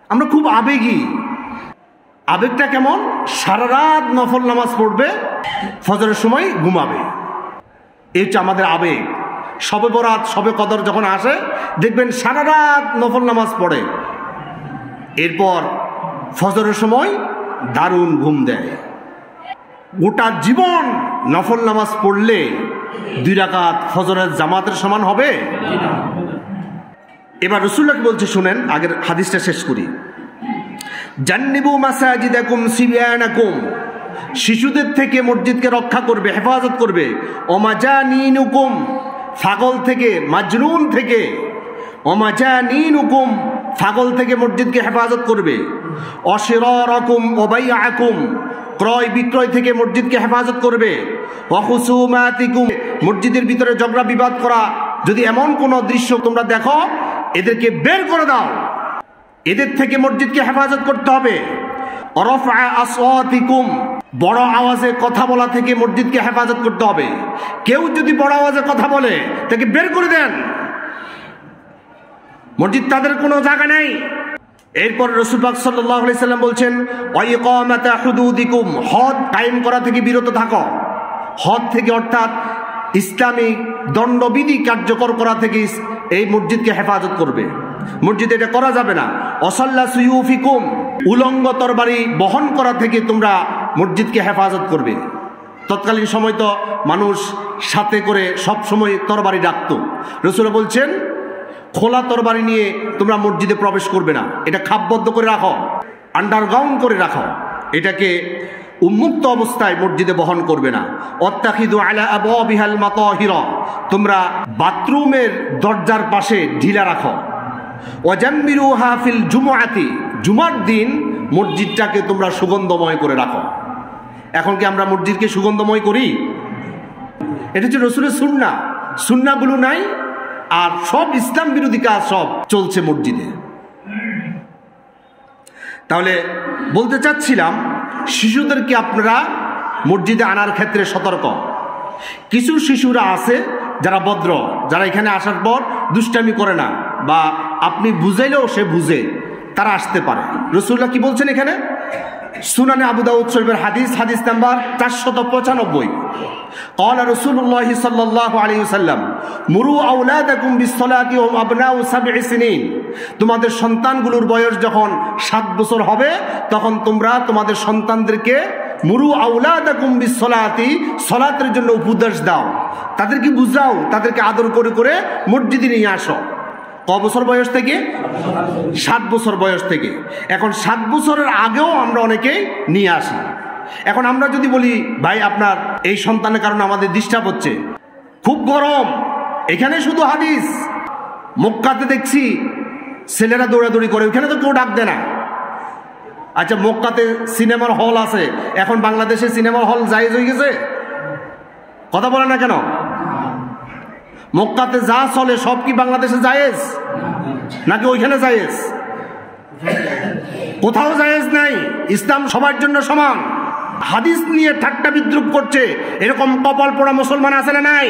আমরা খুব আবেগী। আবেগটা কেমন? সারা রাত নফল নামাজ পড়বে, ফজরের সময় ঘুমাবে, এই হচ্ছে আমাদের আবেগ। শবে বরাত, শবে কদর যখন আসে দেখবেন সারা রাত নফল নামাজ পড়ে, এরপর ফজরের সময় দারুণ ঘুম দেয়। গোটা জীবন নফল নামাজ পড়লে 2 রাকাত ফজরের জামাতের সমান হবে? এবার রাসূলুল্লাহ বলছে শুনেন, আগের হাদিসটা শেষ করি। জান্নিবু মাসাজিদাকুম সিবিয়ানাকুম, শিশুদের থেকে মসজিদকে রক্ষা করবে, হেফাজত করবে। ওমাজানিনুকুম, পাগল থেকে, মাজনুন থেকে, ওমাজানিনুকুম, পাগল থেকে মসজিদকে হেফাজত করবে। অশিরারাকুম ওবাইআকুম, ক্রয় বিক্রয় থেকে মসজিদকে হেফাজত করবে। ওয়াখুসুমাতিকুম, মসজিদের ভিতরে ঝগড়া বিবাদ করা, যদি এমন কোন দৃশ্য তোমরা দেখো, এদেরকে বের করে দাও, এদের থেকে মসজিদকে হেফাজত করতে হবে। রফআ আসওয়াতিকুম, বড় আওয়াজে কথা বলা থেকে মসজিদকে হেফাজত করতে হবে। কেউ যদি বড় আওয়াজে কথা বলে তাকে বের করে দেন, মসজিদ তাদের কোনো জায়গা নেই। এরপর রাসূল পাক সাল্লাল্লাহু আলাইহি সাল্লাম বলছেন ওয়াইকামাতা হুদুদিকুম, হদ কায়েম করা থেকে বিরত থাকো। হদ থেকে অর্থাৎ ইসলামিক দণ্ডবিধি কার্যকর করা থেকে এই মসজিদকে হেফাজত করবে। মসজিদে এটা করা যাবে না। অসাল্লা সুয়ুফিকুম, উলঙ্গ তরবারি বহন করা থেকে তোমরা মসজিদকে হেফাজত করবে। তৎকালীন সময় তো মানুষ সাথে করে সব সময় তরবারি রাখত। রাসূল বলছেন খোলা তরবারি নিয়ে তোমরা মসজিদে প্রবেশ করবে না, এটা খাপবদ্ধ করে রাখো, আন্ডারগ্রাউন্ড করে রাখো। এটাকে উন্মুক্ত অবস্থায় মসজিদে বহন করবে না। অত্তাখিদু আলা আবওয়াবিহাল মাতাহিরা, তোমরা বাথরুমের দরজার পাশে ঢিলা রাখো। ওয়াজাম্মিরুহা ফিল জুমআতি, জুমার দিন মসজিদটাকে তোমরা সুগন্ধময় করে রাখো। এখন কি আমরা মসজিদকে সুগন্ধময় করি? এটা হচ্ছে রাসূলের সুন্নাহ। সুন্নাহগুলো নাই, আর সব ইসলাম বিরোধী কাজ সব চলছে মসজিদে। তাহলে বলতে চাচ্ছিলাম, শিশুদেরকে আপনারা মসজিদে আনার ক্ষেত্রে সতর্ক। কিছু শিশুরা আছে যারা ভদ্র, যারা এখানে আসার পর দুষ্টামি করে না, বা আপনি বুঝাইলেও সে বুঝে, তারা আসতে পারে। রাসূলুল্লাহ কি বলছেন এখানে? সুনানে আবু দাউদ শরীফের হাদিস, হাদিস নাম্বার 495। قال رسول الله صلى الله عليه وسلم مروا اولادكم بالصلاه وهم ابناء 7 سنين, তোমাদের সন্তানগুলোর বয়স যখন 7 বছর হবে তখন তোমরা তোমাদের সন্তানদেরকে মুরু আউলাদাকুম বিসসালাতি, সালাতের জন্য উপদেশ দাও, তাদেরকে বুঝাও, তাদেরকে আদর করে করে মসজিদে নিয়ে আসো। ক বছর বয়স থেকে? 7 বছর বয়স থেকে। এখন 7 বছরের আগেও আমরা অনেকেই নিয়ে আসি। এখন আমরা যদি বলি, ভাই আপনার এই সন্তানের কারণে আমাদের ডিস্টার্ব হচ্ছে, খুব গরম, এখানে শুধু হাদিস, মক্কাতে দেখছি ছেলেরা দৌড়াদৌড়ি করে, ওখানে তো কেউ ডাক দেয় না। আচ্ছা, মক্কাতে সিনেমার হল আছে, এখন বাংলাদেশে সিনেমার হল জায়েজ হয়ে গেছে? কথা বলে না কেন? মক্কাতে যা চলে সব কি বাংলাদেশে জায়েজ, নাকি ওইখানে জায়েজ? কোথাও জায়েজ নাই। ইসলাম সবার জন্য সমান। হাদিস নিয়ে ঠাট্টা বিদ্রুপ করছে এরকম কপাল পোড়া মুসলমান আছে না নাই?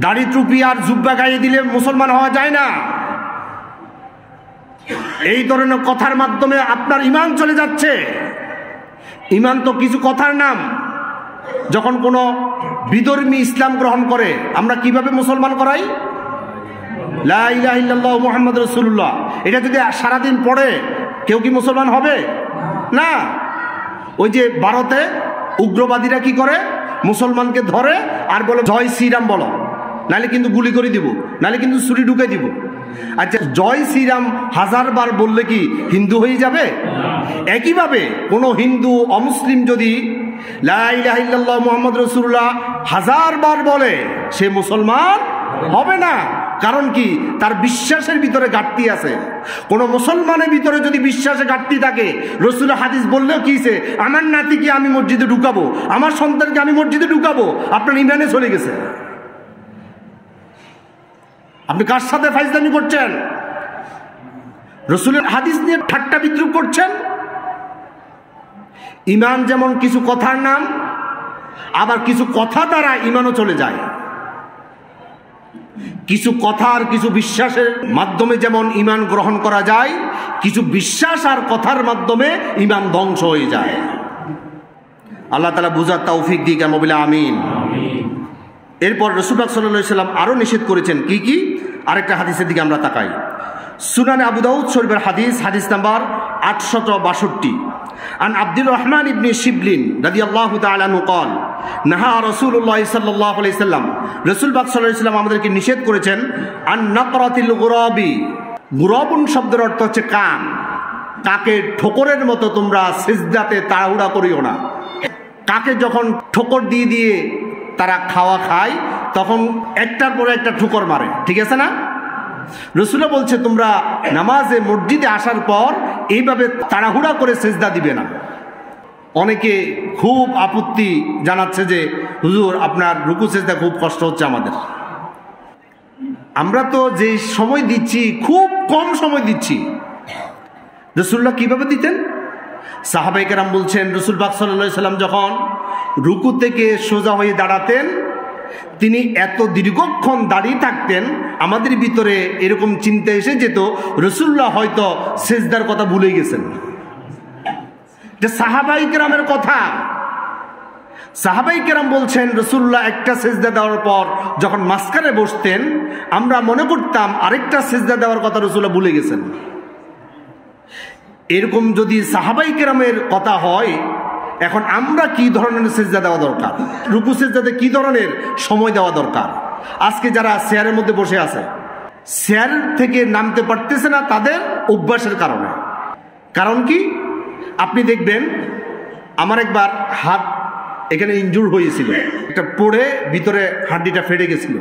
দাড়ি টুপি আর জুব্বা গায়ে দিলে মুসলমান হওয়া যায় না। এই ধরনের কথার মাধ্যমে আপনার ঈমান চলে যাচ্ছে। ঈমান তো কিছু কথার নাম। যখন কোনো বিধর্মী ইসলাম গ্রহণ করে, আমরা কিভাবে মুসলমান করাই? লা ইলাহা ইল্লাল্লাহু মুহাম্মাদুর রাসূলুল্লাহ, এটা যদি সারাদিন পড়ে কেউ কি মুসলমান হবে? না। ওই যে ভারতে উগ্রবাদীরা কি করে, মুসলমানকে ধরে আর বলে জয় শ্রীরাম বলো, নাহলে কিন্তু গুলি করে দিব, নাহলে কিন্তু ছুরি ঢুকে দিব। আচ্ছা, জয় শ্রীরাম 1000 বার বললে কি হিন্দু হয়ে যাবে? একইভাবে কোনো হিন্দু অমুসলিম যদি লা ইলাহা ইল্লাল্লাহু মুহাম্মাদুর রাসূলুল্লাহ 1000 বার বলে, সে মুসলমান হবে না। কারণ কি? তার বিশ্বাসের ভিতরে ঘাটতি আছে। কোন মুসলমানের ভিতরে যদি বিশ্বাসে ঘাটতি থাকে, রাসূলের হাদিস বললেও কিছে, আমার নাতিকে আমি মসজিদে ঢুকাবো, আমার সন্তানকে আমি মসজিদে ঢুকাবো, আপনার ঈমানে চলে গেছে। আপনি কার সাথে ফাইজলামি করছেন? রাসূলের হাদিস নিয়ে ঠাট্টা বিদ্রুপ করছেন। ঈমান যেমন কিছু কথার নাম, আবার কিছু কথা দ্বারা ঈমানও চলে যায়। কিছু কথা আর কিছু বিশ্বাসের মাধ্যমে যেমন ঈমান গ্রহণ করা যায়, কিছু বিশ্বাস আর কথার মাধ্যমে ঈমান ধ্বংস হয়ে যায়। আল্লাহ তাআলা বুঝার তৌফিক দিক, আমরা বলি আমিন। এরপর রাসূলুল্লাহ সাল্লাল্লাহু আলাইহি ওয়াসাল্লাম আরো নিষেধ করেছেন কি কি? আরেকটা হাদিসের দিকে আমরা তাকাই। সুনানে আবু দাউদ শরীফের হাদিস, হাদিস নাম্বার 862। عن عبد الرحمن بن شبلين رضي الله تعالى عنه قال نهى رسول الله صلى الله عليه وسلم, রাসূল পাক সাল্লাল্লাহু আলাইহি ওয়াসাল্লাম আমাদেরকে নিষেধ করেছেন আন নাকরাতিল গুরাবি। গুরাবুন শব্দের অর্থ হচ্ছে কাক। কাকে ঠোকরের মতো তোমরা সিজদাতে তাড়াহুড়া করিও না। কাকে যখন ঠোকর দিয়ে দিয়ে তারা খাওয়া খায়, তখন একটার পরে একটা ঠোকর মারে, ঠিক আছে না? রাসূলুল্লাহ বলছে তোমরা নামাজে মসজিদে আসার পর এইভাবে তাড়াহুড়া করে সিজদা দিবে না। অনেকে খুব আপত্তি জানাচ্ছে যে হুজুর আপনার রুকু সিজদা খুব কষ্ট হচ্ছে আমাদের। আমরা তো যে সময় দিচ্ছি খুব কম সময় দিচ্ছি। রাসূলুল্লাহ কিভাবে দিতেন? সাহাবায়ে কেরাম বলছেন রাসূল পাক সাল্লাল্লাহু আলাইহি ওয়াসাল্লাম যখন রুকু থেকে সোজা হয়ে দাঁড়াতেন, তিনি এত দীর্ঘক্ষণ দাঁড়িয়ে থাকতেন, আমাদের ভিতরে এরকম চিন্তা এসে যেত রাসূলুল্লাহ হয়তো সিজদার কথা ভুলে গেছেন। যে সাহাবায়ে কেরামের কথা, সাহাবায়ে কেরাম বলছেন রাসূলুল্লাহ একটা সিজদা দেওয়ার পর যখন মাঝখানে বসতেন, আমরা মনে করতাম আরেকটা সিজদা দেওয়ার কথা রাসূলুল্লাহ ভুলে গেছেন। এরকম যদি সাহাবায়ে কেরামের কথা হয়, এখন আমরা কি ধরনের সিজদা দেওয়া দরকার? রুকু সিজদাতে কি ধরনের সময় দেওয়া দরকার? আজকে যারা চেয়ারের মধ্যে বসে আছে, চেয়ার থেকে নামতে পারতেছে না তাদের অভ্যাসের কারণে। কারণ কি? আপনি দেখবেন আমার একবার হাত এখানে ইনজুর হয়েছিল, একটা পড়ে ভিতরে হাড্ডিটা ফেটে গেছিল।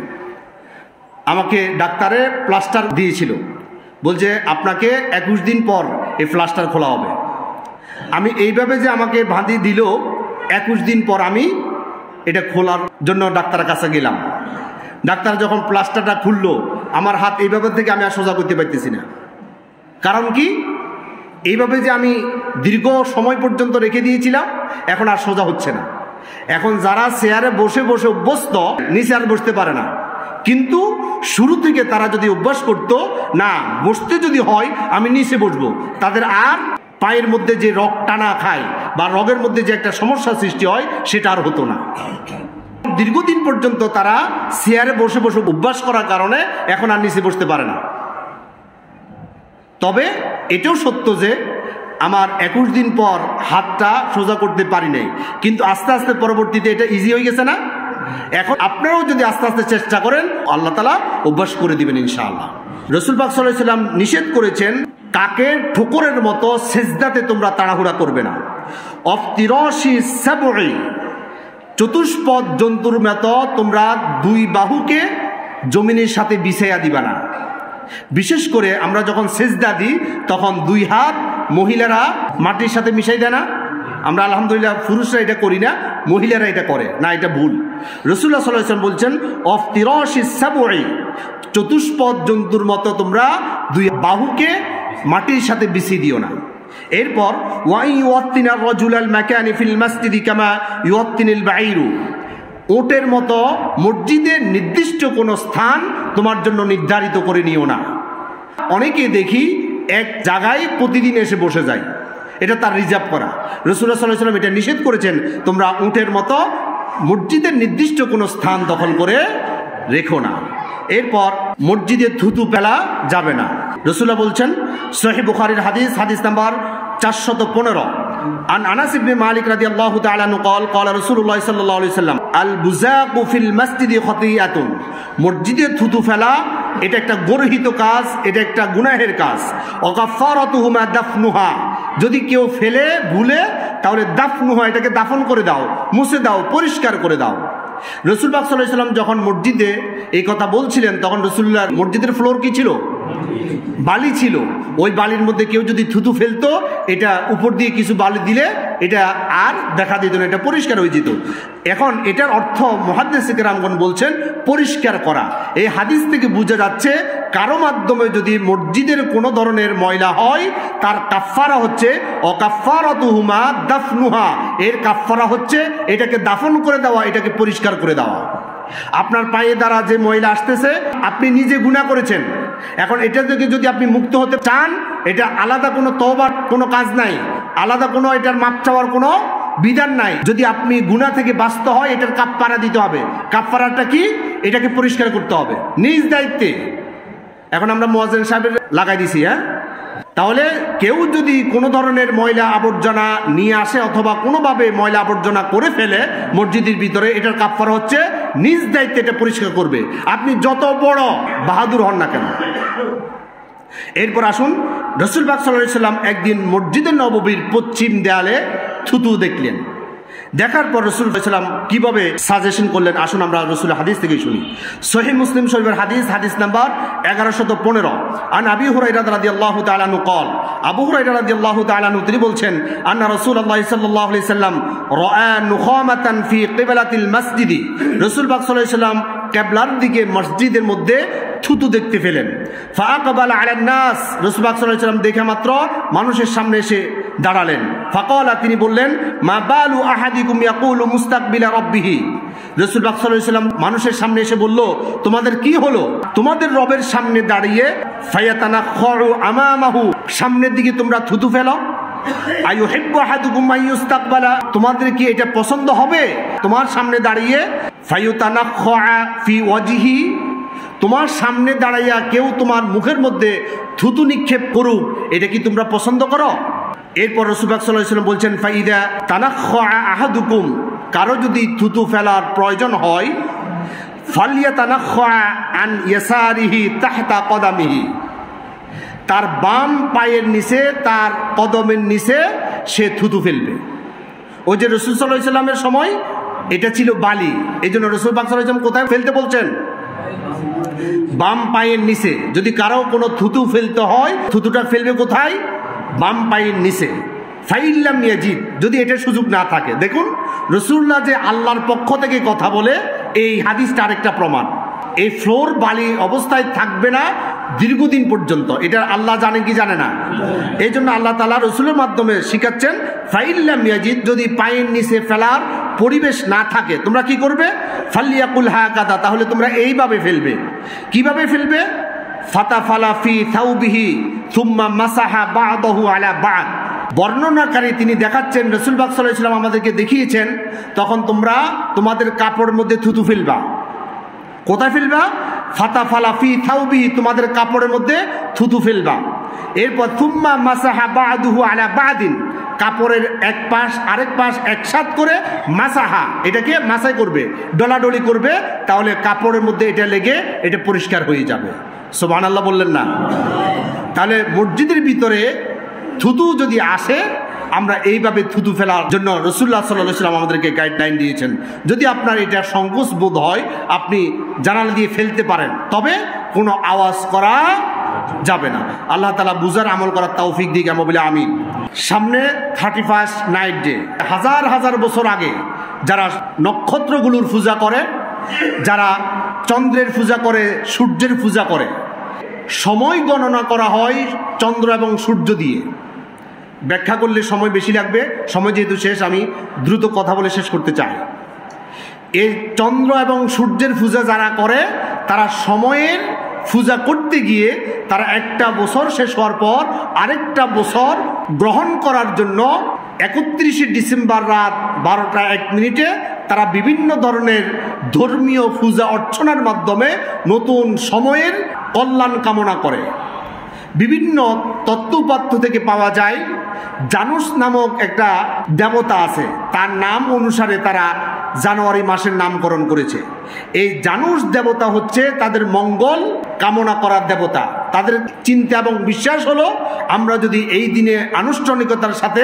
আমাকে ডাক্তারে প্লাস্টার দিয়েছিল, বলছে আপনাকে 21 দিন পর এই প্লাস্টার খোলা হবে। আমি এইভাবে যে আমাকে বাঁধি দিল, 21 দিন পর আমি এটা খোলার জন্য ডাক্তারের কাছে গেলাম। ডাক্তার যখন প্লাস্টারটা খুললো, আমার হাত এইভাবে থেকে আমি আর সোজা করতে পারতেছি না। কারণ কি, এইভাবে যে আমি দীর্ঘ সময় পর্যন্ত রেখে দিয়েছিলাম, এখন আর সোজা হচ্ছে না। এখন যারা চেয়ারে বসে বসে অভ্যস্ত, নিচে আর বসতে পারে না। কিন্তু শুরু থেকে তারা যদি অভ্যাস করতো, না বসতে যদি হয় আমি নিচে বসবো, তাদের আর পায়ের মধ্যে যে রগ টানা খায় বা রগের মধ্যে যে একটা সমস্যা সৃষ্টি হয়, সেটা আর হতো না। দীর্ঘদিন পর্যন্ত তারা চেয়ারে বসে বসে অভ্যাস করার কারণে এখন আর নিচে বসতে পারে না। তবে এটাও সত্য যে আমার 21 দিন পর হাতটা সোজা করতে পারি নাই, কিন্তু আস্তে আস্তে পরবর্তীতে এটা ইজি হয়ে গেছে না। এখন আপনারাও যদি আস্তে আস্তে চেষ্টা করেন, আল্লাহ তাআলা অভ্যাস করে দিবেন ইনশাআল্লাহ। রাসূল পাক সাল্লাল্লাহু আলাইহি ওয়াসাল্লাম নিষেধ করেছেন, কাকের ঠোকরের মতো সিজদাতে তোমরা তাড়াহুড়া করবে না। অফতিরাশি সাবঈ, চতুষ্পদ জন্তুর মতো তোমরা 2 বাহুকে জমিনের সাথে বিছাইয়া দিবা না। বিশেষ করে আমরা যখন সিজদা দিই, তখন 2 হাত মহিলারা মাটির সাথে মিশাই দেয় না। আমরা আলহামদুলিল্লাহ পুরুষরা এটা করি না, মহিলারা এটা করে না, এটা ভুল। রাসূলুল্লাহ সাল্লাল্লাহু আলাইহি ওয়াসাল্লাম বলছেন, অফতিরাশি সাবঈ, চতুষ্পদ জন্তুর মতো তোমরা 2 বাহুকে মাটির সাথে বিছিয়ে দিও না। এরপর ওয়াই ইউয়াত্তিনা রাজুলাল মাকানি ফিল মাসজিদি কামা ইউয়াত্তিনিল বাঈরু, ওটের মতো মসজিদের নির্দিষ্ট কোনো স্থান তোমার জন্য নির্ধারিত করে নিও না। অনেকে দেখি এক জায়গায় প্রতিদিন এসে বসে যায়, এটা তার রিজার্ভ করা। রাসূলুল্লাহ সাল্লাল্লাহু আলাইহি ওয়াসাল্লাম এটা নিষেধ করেছেন, তোমরা উটের মতো মসজিদের নির্দিষ্ট কোনো স্থান দখল করে রেখো না। এরপর মসজিদে থুতু ফেলা যাবে না। রাসূলুল্লাহ বলছেন, সহিহ বুখারীর হাদিস, হাদিস নাম্বার 415, আন আনাস ইবনে মালিক রাদিয়াল্লাহু তাআলা আনহু قال قال رسول الله صلى الله عليه وسلم البزاق في المسجد خطيئة, মসজিদে থুতু ফেলা এটা একটা গর্হিত কাজ, এটা একটা গুনাহের কাজ। ওয়াকাফারাতুহুমা দাফনুহা, যদি কেউ ফেলে ভুলে, তাহলে দাফনুহা, এটাকে দাফন করে দাও, মুছে দাও, পরিষ্কার করে দাও। রাসূল পাক সাল্লাল্লাহু আলাইহি ওয়াসাল্লাম যখন মসজিদে এই কথা বলছিলেন, তখন রাসূলুল্লাহ মসজিদের ফ্লোর কি ছিল? বালি ছিল। ওই বালির মধ্যে কেউ যদি থুতু ফেলতো, এটা উপর দিয়ে কিছু বালি দিলে এটা আর দেখা দিত না, এটা পরিষ্কার হয়ে যেত। এখন এটার অর্থ মুহাদ্দিসে কেরামগণ বলছেন পরিষ্কার করা। এই হাদিস থেকে বোঝা যাচ্ছে, কারো মাধ্যমে যদি মসজিদের কোনো ধরনের ময়লা হয়, তার কাফফারা হচ্ছে অকাফফারাতুহুমা দাফনুহা, এর কাফফারা হচ্ছে এটাকে দাফন করে দেওয়া, এটাকে পরিষ্কার করে দেওয়া। আপনার পায়ে দ্বারা যে ময়লা আসতেছে, আপনি নিজে গুনাহ করেছেন, এখন এটা থেকে যদি আপনি মুক্ত হতে চান, এটা আলাদা কোনো তওবার কোনো কাজ নাই, আলাদা কোনো এটার মাপ চাওয়ার কোনো বিধান নাই। যদি আপনি গুনাহ থেকে বাঁচতে হয়, এটার কাফফারা দিতে হবে। কাফফারাটা কি? এটাকে পরিষ্কার করতে হবে নিজ দায়িত্বে। এখন আমরা মুয়াজ্জিন সাহেবের লাগাই দিছি, হ্যাঁ। তাহলে কেউ যদি কোনো ধরনের ময়লা আবর্জনা নিয়ে আসে অথবা কোনোভাবে ময়লা আবর্জনা করে ফেলে মসজিদের ভিতরে, এটার কাফফারা হচ্ছে নিজ দায়িত্বে এটা পরিষ্কার করবে, আপনি যত বড় বাহাদুর হন না কেন। এরপর আসুন, রাসূল পাক সাল্লাল্লাহু আলাইহি ওয়াসাল্লাম একদিন মসজিদে নববীর পশ্চিম দেয়ালে থুতু দেখলেন। দেখার পর রাসূল সাল্লাল্লাহু আলাইহি ওয়াসাল্লাম কিভাবে সাজেশন করলেন, আসুন আমরা রাসূলের হাদিস থেকে শুনি। সহিহ মুসলিম শরীফের হাদিস, হাদিস নাম্বার 1115, আন আবি হুরায়রা রাদিয়াল্লাহু তাআলা আনহু قال, আবু হুরায়রা রাদিয়াল্লাহু তাআলা আনহু তিনি বলছেন, আন্না রাসূলুল্লাহ সাল্লাল্লাহু আলাইহি ওয়াসাল্লাম রাআ নুখামাতান ফি কিবলাতিল মসজিদ, রাসূল পাক সাল্লাল্লাহু আলাইহি ওয়াসাল্লাম কিবলার দিকে মসজিদের মধ্যে থুতু দেখতে পেলেন। ফাআকবালা আলান নাস, রাসূল পাক সাল্লাল্লাহু আলাইহি ওয়াসাল্লাম দেখা মাত্র মানুষের সামনে এসে দাঁড়ালেন। ফাকালা, তিনি বললেন, মা বালু আহাদিকুম ইয়াকুলু মুস্তাকবিলা রাব্বিহি, রাসূল পাক সাল্লাল্লাহু আলাইহি ওয়াসাল্লাম মানুষের সামনে এসে বলল, তোমাদের কি হলো? তোমাদের রবের সামনে দাঁড়িয়ে ফায়াতানাখু আমামাহু, সামনের দিকে তোমরা থুতু ফেলো। আইয়ুহিব্বু আহাদুকুম আইয়ুস্তাকবালা, তোমাদের কি এটা পছন্দ হবে তোমার সামনে দাঁড়িয়ে ফায়ুতানাখু ফি ওয়াজহি, তোমার সামনে দাঁড়াইয়া কেউ তোমার মুখের মধ্যে থুতু নিক্ষেপ করুক, এটা কি তোমরা পছন্দ করো? এরপর রাসূল পাক সাল্লাল্লাহু আলাইহি ওয়াসাল্লাম বলছেন, ফাইদা তানাখা আহাদুকুম, কারো যদি থুতু ফেলার প্রয়োজন হয়, ফালিয়াতানাখা আন ইয়াসারিহি তাহতা কদামিহি, তার বাম পায়ের নিচে, তার কদমের নিচে সে থুতু ফেলবে। ওই যে রাসূল সাল্লাল্লাহু আলাইহি ওয়াসাল্লামের সময় এটা ছিল বালি, এই জন্য রাসূল পাক সাল্লাল্লাহু আলাইহি ওয়াসাল্লাম কোথায় ফেলতে বলছেন? বাম পায়ের নিচে। যদি কারো কোনো থুতু ফেলতে হয়, থুতুটা ফেলবে কোথায়? বাম পায়ের নিচে। ফাইল্লাম ইয়াজিদ, যদি এটার সুযোগ না থাকে। দেখুন রাসূলুল্লাহ যে আল্লাহর পক্ষ থেকে কথা বলে, এই হাদিসটা আরেকটা প্রমাণ। এই ফ্লোর বালি অবস্থায় থাকবে না দীর্ঘদিন পর্যন্ত, এটা আল্লাহ জানে কি জানে না? এই জন্য আল্লাহ তাআলা রাসূলের মাধ্যমে শিখাচ্ছেন ফাইল্লাম ইয়াজিদ, যদি পায়ের নিচে ফেলার পরিবেশ না থাকে তোমরা কি করবে? ফালিয়াকুল হাকাদা, তাহলে তোমরা এইভাবে ফেলবে। কিভাবে ফেলবে? ফাতাফালা ফি থাউবিহি সুম্মা মাসাহা বা'দাহু আলা বা'দ। বর্ণনাকারী তিনি দেখাচ্ছেন, রাসূল পাক সাল্লাল্লাহু আলাইহি ওয়াসাল্লাম আমাদেরকে দেখিয়েছেন, তখন তোমরা তোমাদের কাপড়ের মধ্যে থুতু ফেলবা। কোথায় ফেলবা? ফাতাফালা ফি থাউবিহি, তোমাদের কাপড়ের মধ্যে থুতু ফেলবা। এরপর সুম্মা মাসাহা বা'দাহু আলা বা'দিন, কাপড়ের এক পাশ আরেক পাশ একসাথ করে মাসাহা, এটাকে মাসাই করবে, ডলাডলি করবে, তাহলে কাপড়ের মধ্যে এটা লেগে এটা পরিষ্কার হয়ে যাবে। সুবহানাল্লাহ বললেন না? তাহলে মসজিদের ভিতরে থুতু যদি আসে, আমরা এইভাবে থুতু ফেলার জন্য রাসূলুল্লাহ সাল্লাল্লাহু আলাইহি ওয়াসাল্লাম আমাদেরকে গাইডলাইন দিয়েছেন। যদি আপনার এটা সংকোচ বোধ হয়, আপনি জানালা দিয়ে ফেলতে পারেন, তবে কোনো আওয়াজ করা যাবে না। আল্লাহ তাআলা বুঝার আমল করার তৌফিক দিক আমরা বলি আমিন। সামনে 31 নাইট ডে, হাজার হাজার বছর আগে যারা নক্ষত্রগুলোর পূজা করে, যারা চন্দ্রের পূজা করে, সূর্যের পূজা করে, সময় গণনা করা হয় চন্দ্র এবং সূর্য দিয়ে। ব্যাখ্যা করলে সময় বেশি লাগবে, সময় যেহেতু শেষ, আমি দ্রুত কথা বলে শেষ করতে চাই। এই চন্দ্র এবং সূর্যের পূজা যারা করে, তারা সময়ের পূজা করতে গিয়ে তারা একটা বছর শেষ হওয়ার পর আরেকটা বছর গ্রহণ করার জন্য 31শে ডিসেম্বর রাত 12টা 1 মিনিটে তারা বিভিন্ন ধরনের ধর্মীয় পূজা অর্চনার মাধ্যমে নতুন সময়ের কল্যাণ কামনা করে। বিভিন্ন তত্ত্বপাঠ্য থেকে পাওয়া যায়, জানুস নামক একটা দেবতা আছে, তার নাম অনুসারে তারা জানুয়ারি মাসের নামকরণ করেছে। এই জানুস দেবতা হচ্ছে তাদের মঙ্গল কামনা করার দেবতা। তাদের চিন্তা এবং বিশ্বাস হলো, আমরা যদি এই দিনে আনুষ্ঠানিকতার সাথে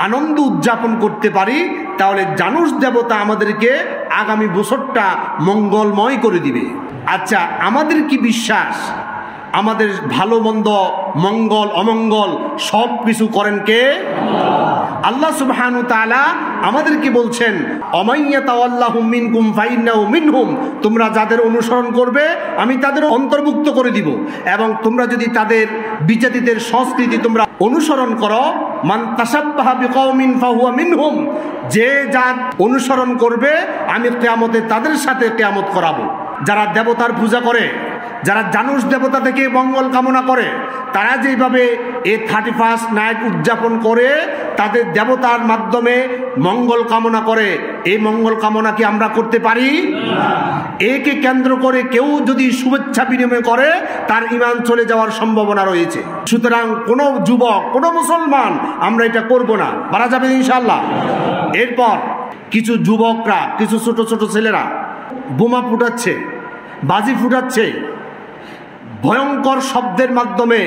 আনন্দ উদযাপন করতে পারি, তাহলে জানুস দেবতা আমাদেরকে আগামী বছরটা মঙ্গলময় করে দিবে। আচ্ছা, আমাদের কি বিশ্বাস? আমাদের ভালো মন্দ, মঙ্গল অমঙ্গল সব কিছু করেন কে? আল্লাহ সুবহানাহু ওয়া তাআলা আমাদেরকে বলছেন, অমাইয়াতাওয়াল্লাহু মিনকুম ফাইন্নাহু মিনহুম, তোমরা যাদের অনুসরণ করবে আমি তাদের অন্তর্ভুক্ত করে দিব। এবং তোমরা যদি তাদের বিজাতিদের সংস্কৃতি তোমরা অনুসরণ করো, মান তাশাব্বাহা বিকওমিন ফাহুয়া মিনহুম, যে যা অনুসরণ করবে আমি কিয়ামতে তাদের সাথে কিয়ামত করাবো। যারা দেবতার পূজা করে, যারা জানুস দেবতা থেকে মঙ্গল কামনা করে, তারা যেভাবে এই 31 নাইট উদযাপন করে তাদের দেবতার মাধ্যমে মঙ্গল কামনা করে, এই মঙ্গল কামনা কি আমরা করতে পারি? একে কেন্দ্র করে কেউ যদি শুভেচ্ছা বিনিময় করে, তার ঈমান চলে যাওয়ার সম্ভাবনা রয়েছে। সুতরাং কোনো যুবক, কোনো মুসলমান আমরা এটা করব না। পারা যাবে ইনশাআল্লাহ? এরপর কিছু যুবকরা, কিছু ছোট ছোট ছেলেরা বোমা ফুটাচ্ছে, বাজি ফুটাচ্ছে, ভয়ঙ্কর শব্দের মাধ্যমে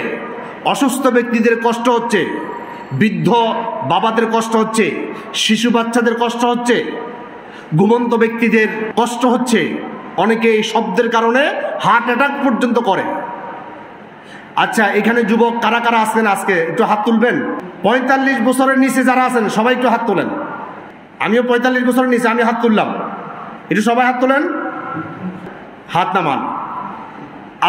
অসুস্থ ব্যক্তিদের কষ্ট হচ্ছে, বৃদ্ধ বাবাদের কষ্ট হচ্ছে, শিশু বাচ্চাদের কষ্ট হচ্ছে, ঘুমন্ত ব্যক্তিদের কষ্ট হচ্ছে। অনেকে এই শব্দের কারণে হার্ট অ্যাটাক পর্যন্ত করে। আচ্ছা, এখানে যুবক কারা কারা আছেন আজকে একটু হাত তুলবেন? 45 বছরের নিচে যারা আছেন সবাই একটু হাত তোলেন। আমিও 45 বছরের নিচে, আমি হাত তুললাম, একটু সবাই হাত তোলেন, হাত নামান।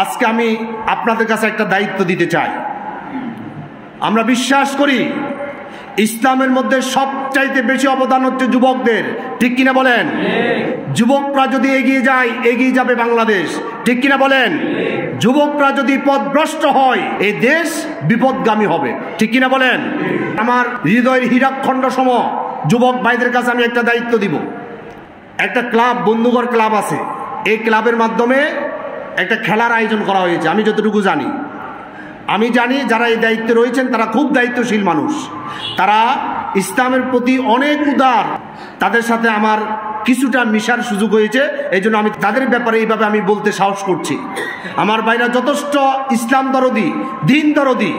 আজকে আমি আপনাদের কাছে একটা দায়িত্ব দিতে চাই। আমরা বিশ্বাস করি ইসলামের মধ্যে সবচাইতে বেশি অবদান হচ্ছে যুবকদের, ঠিক কিনা বলেন? যুবকরা যদি এগিয়ে যায়, এগিয়ে যাবে বাংলাদেশ, ঠিক কিনা বলেন? যুবকরা যদি পথভ্রষ্ট হয়, এই দেশ বিপদগামী হবে, ঠিক কিনা বলেন? আমার হৃদয়ের হীরাখণ্ড সম যুবক ভাইদের কাছে আমি একটা দায়িত্ব দিব। একটা ক্লাব, বন্ধুঘর ক্লাব আছে, এই ক্লাবের মাধ্যমে একটা খেলার আয়োজন করা হয়েছে। আমি যতটুকু জানি, আমি জানি যারা এই দায়িত্বে রয়েছেন তারা খুব দায়িত্বশীল মানুষ, তারা ইসলামের প্রতি অনেক উদার। তাদের সাথে আমার কিছুটা মিশার সুযোগ হয়েছে, এই জন্য আমি তাদের ব্যাপারে এইভাবে আমি বলতে সাহস করছি। আমার ভাইরা যথেষ্ট ইসলাম দরদি, দিন দরদি,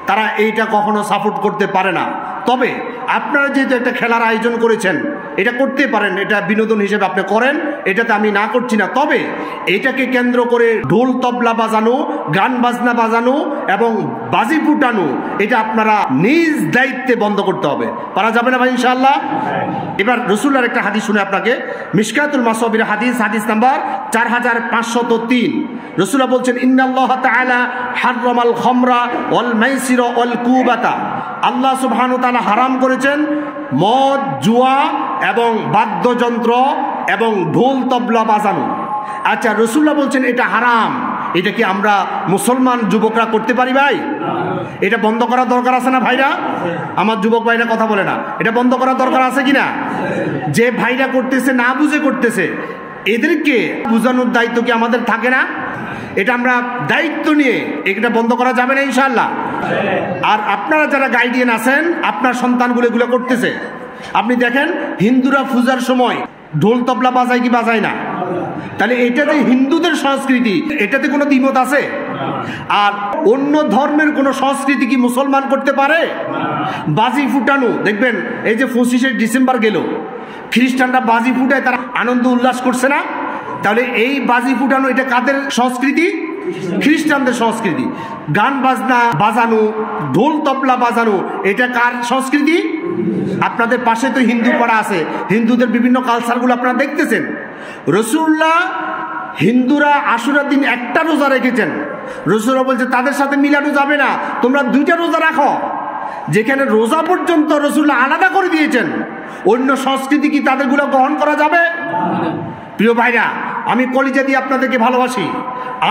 তারা এইটা কখনো সাপোর্ট করতে পারে না। তবে আপনারা যেহেতু একটা খেলার আয়োজন করেছেন, এটা করতে পারেন, এটা বিনোদন হিসেবে আপনি করেন, এটাতে আমি না করছি না। তবে এটাকে কেন্দ্র করে ঢোল তবলা বাজানো, গান বাজনা বাজানো এবং বাজি ফুটানো, এটা আপনারা নিজ দায়িত্বে বন্ধ করতে হবে। পারা যাবে না ভাই ইনশাআল্লাহ? এবার রাসূলের একটা হাদিস শুনে আপনাকে, মিশকাতুল মাসাবির হাদিস, হাদিস নাম্বার 4503। রাসূলুল্লাহ বলছেন, ইন্নাল্লাহ তাআলা হাররামাল খামরা ওয়াল মাইসিরা ওয়াল কুবাতা। আল্লাহ সুবহানাহু ওয়া তাআলা হারাম করেছেন মদ, জুয়া এবং বাদ্যযন্ত্র এবং ঢোল তবলা বাজানো। আচ্ছা, রাসূলুল্লাহ বলছেন এটা হারাম, এটা কি আমরা মুসলমান যুবকরা করতে পারি ভাই? এটা বন্ধ করার দরকার আছে না ভাইরা? আমার যুবক ভাইরা কথা বলে না, এটা বন্ধ করার দরকার আছে কিনা? যে ভাইরা করতেছে না বুঝে করতেছে, এদেরকে বুঝানোর দায়িত্ব কি আমাদের থাকে না? এটা আমরা দায়িত্ব নিয়ে এটা বন্ধ করা যাবে না ইনশাআল্লাহ। আর আপনারা যারা গার্ডিয়ান আছেন, আপনার সন্তানগুলো এগুলো করতেছে, আপনি দেখেন হিন্দুরা পূজার সময় ঢোল তবলা বাজায় কি বাজায় না? তাহলে এটাতে হিন্দুদের সংস্কৃতি, এটাতে কোনো দ্বিমত আছে? আর অন্য ধর্মের কোনো সংস্কৃতি কি মুসলমান করতে পারে? বাজি ফুটানো দেখবেন, এই যে 25শে ডিসেম্বর গেল, খ্রিস্টানরা বাজি ফুটায়, তারা আনন্দ উল্লাস করছে না? তাহলে এই বাজি ফুটানো এটা কাদের সংস্কৃতি? খ্রিস্টানদের সংস্কৃতি। গান বাজনা বাজানো, ঢোল তবলা বাজানো, এটা কার সংস্কৃতি? আপনাদের পাশে তো হিন্দু পাড়া আছে, হিন্দুদের বিভিন্ন কালচারগুলো আপনারা দেখতেছেন। রাসূলুল্লাহ হিন্দুরা আশুরার দিন একটা রোজা রেখেছেন, রাসূলুল্লাহ বলছে তাদের সাথে মিলানো যাবে না, তোমরা 2টা রোজা রাখো। যেখানে রোজা পর্যন্ত রাসূলুল্লাহ আলাদা করে দিয়েছেন, অন্য সংস্কৃতি কি তাদেরগুলো গ্রহণ করা যাবে? প্রিয় ভাইরা, আমি কলিজা দিয়ে আপনাদেরকে ভালোবাসি,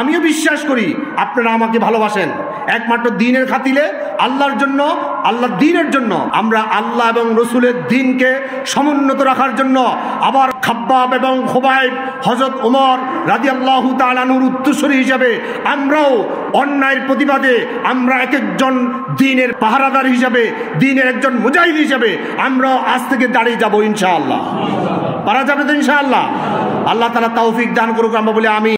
আমিও বিশ্বাস করি আপনারা আমাকে ভালোবাসেন। একমাত্র দ্বীনের খাতিরে, আল্লাহর জন্য, আল্লাহর দ্বীনের জন্য, আমরা আল্লাহ এবং রসুলের দ্বীনকে সমুন্নত রাখার জন্য। আবার খাব্বাব এবং খুবাইব, হযরত ওমর রাদিয়াল্লাহু তাআলা আনহুর উত্তরসূরি হিসাবে আমরাও অন্যায়ের প্রতিবাদে, আমরা এক একজন দ্বীনের পাহারাদার হিসাবে, দ্বীনের একজন মুজাহিদ হিসাবে আমরা আজ থেকে দাঁড়িয়ে যাব ইনশাআল্লাহ। পারা যাবে তো ইনশাআল্লাহ? আল্লাহ তাআলা তৌফিক দান করুক, আমরা বলি আমিন।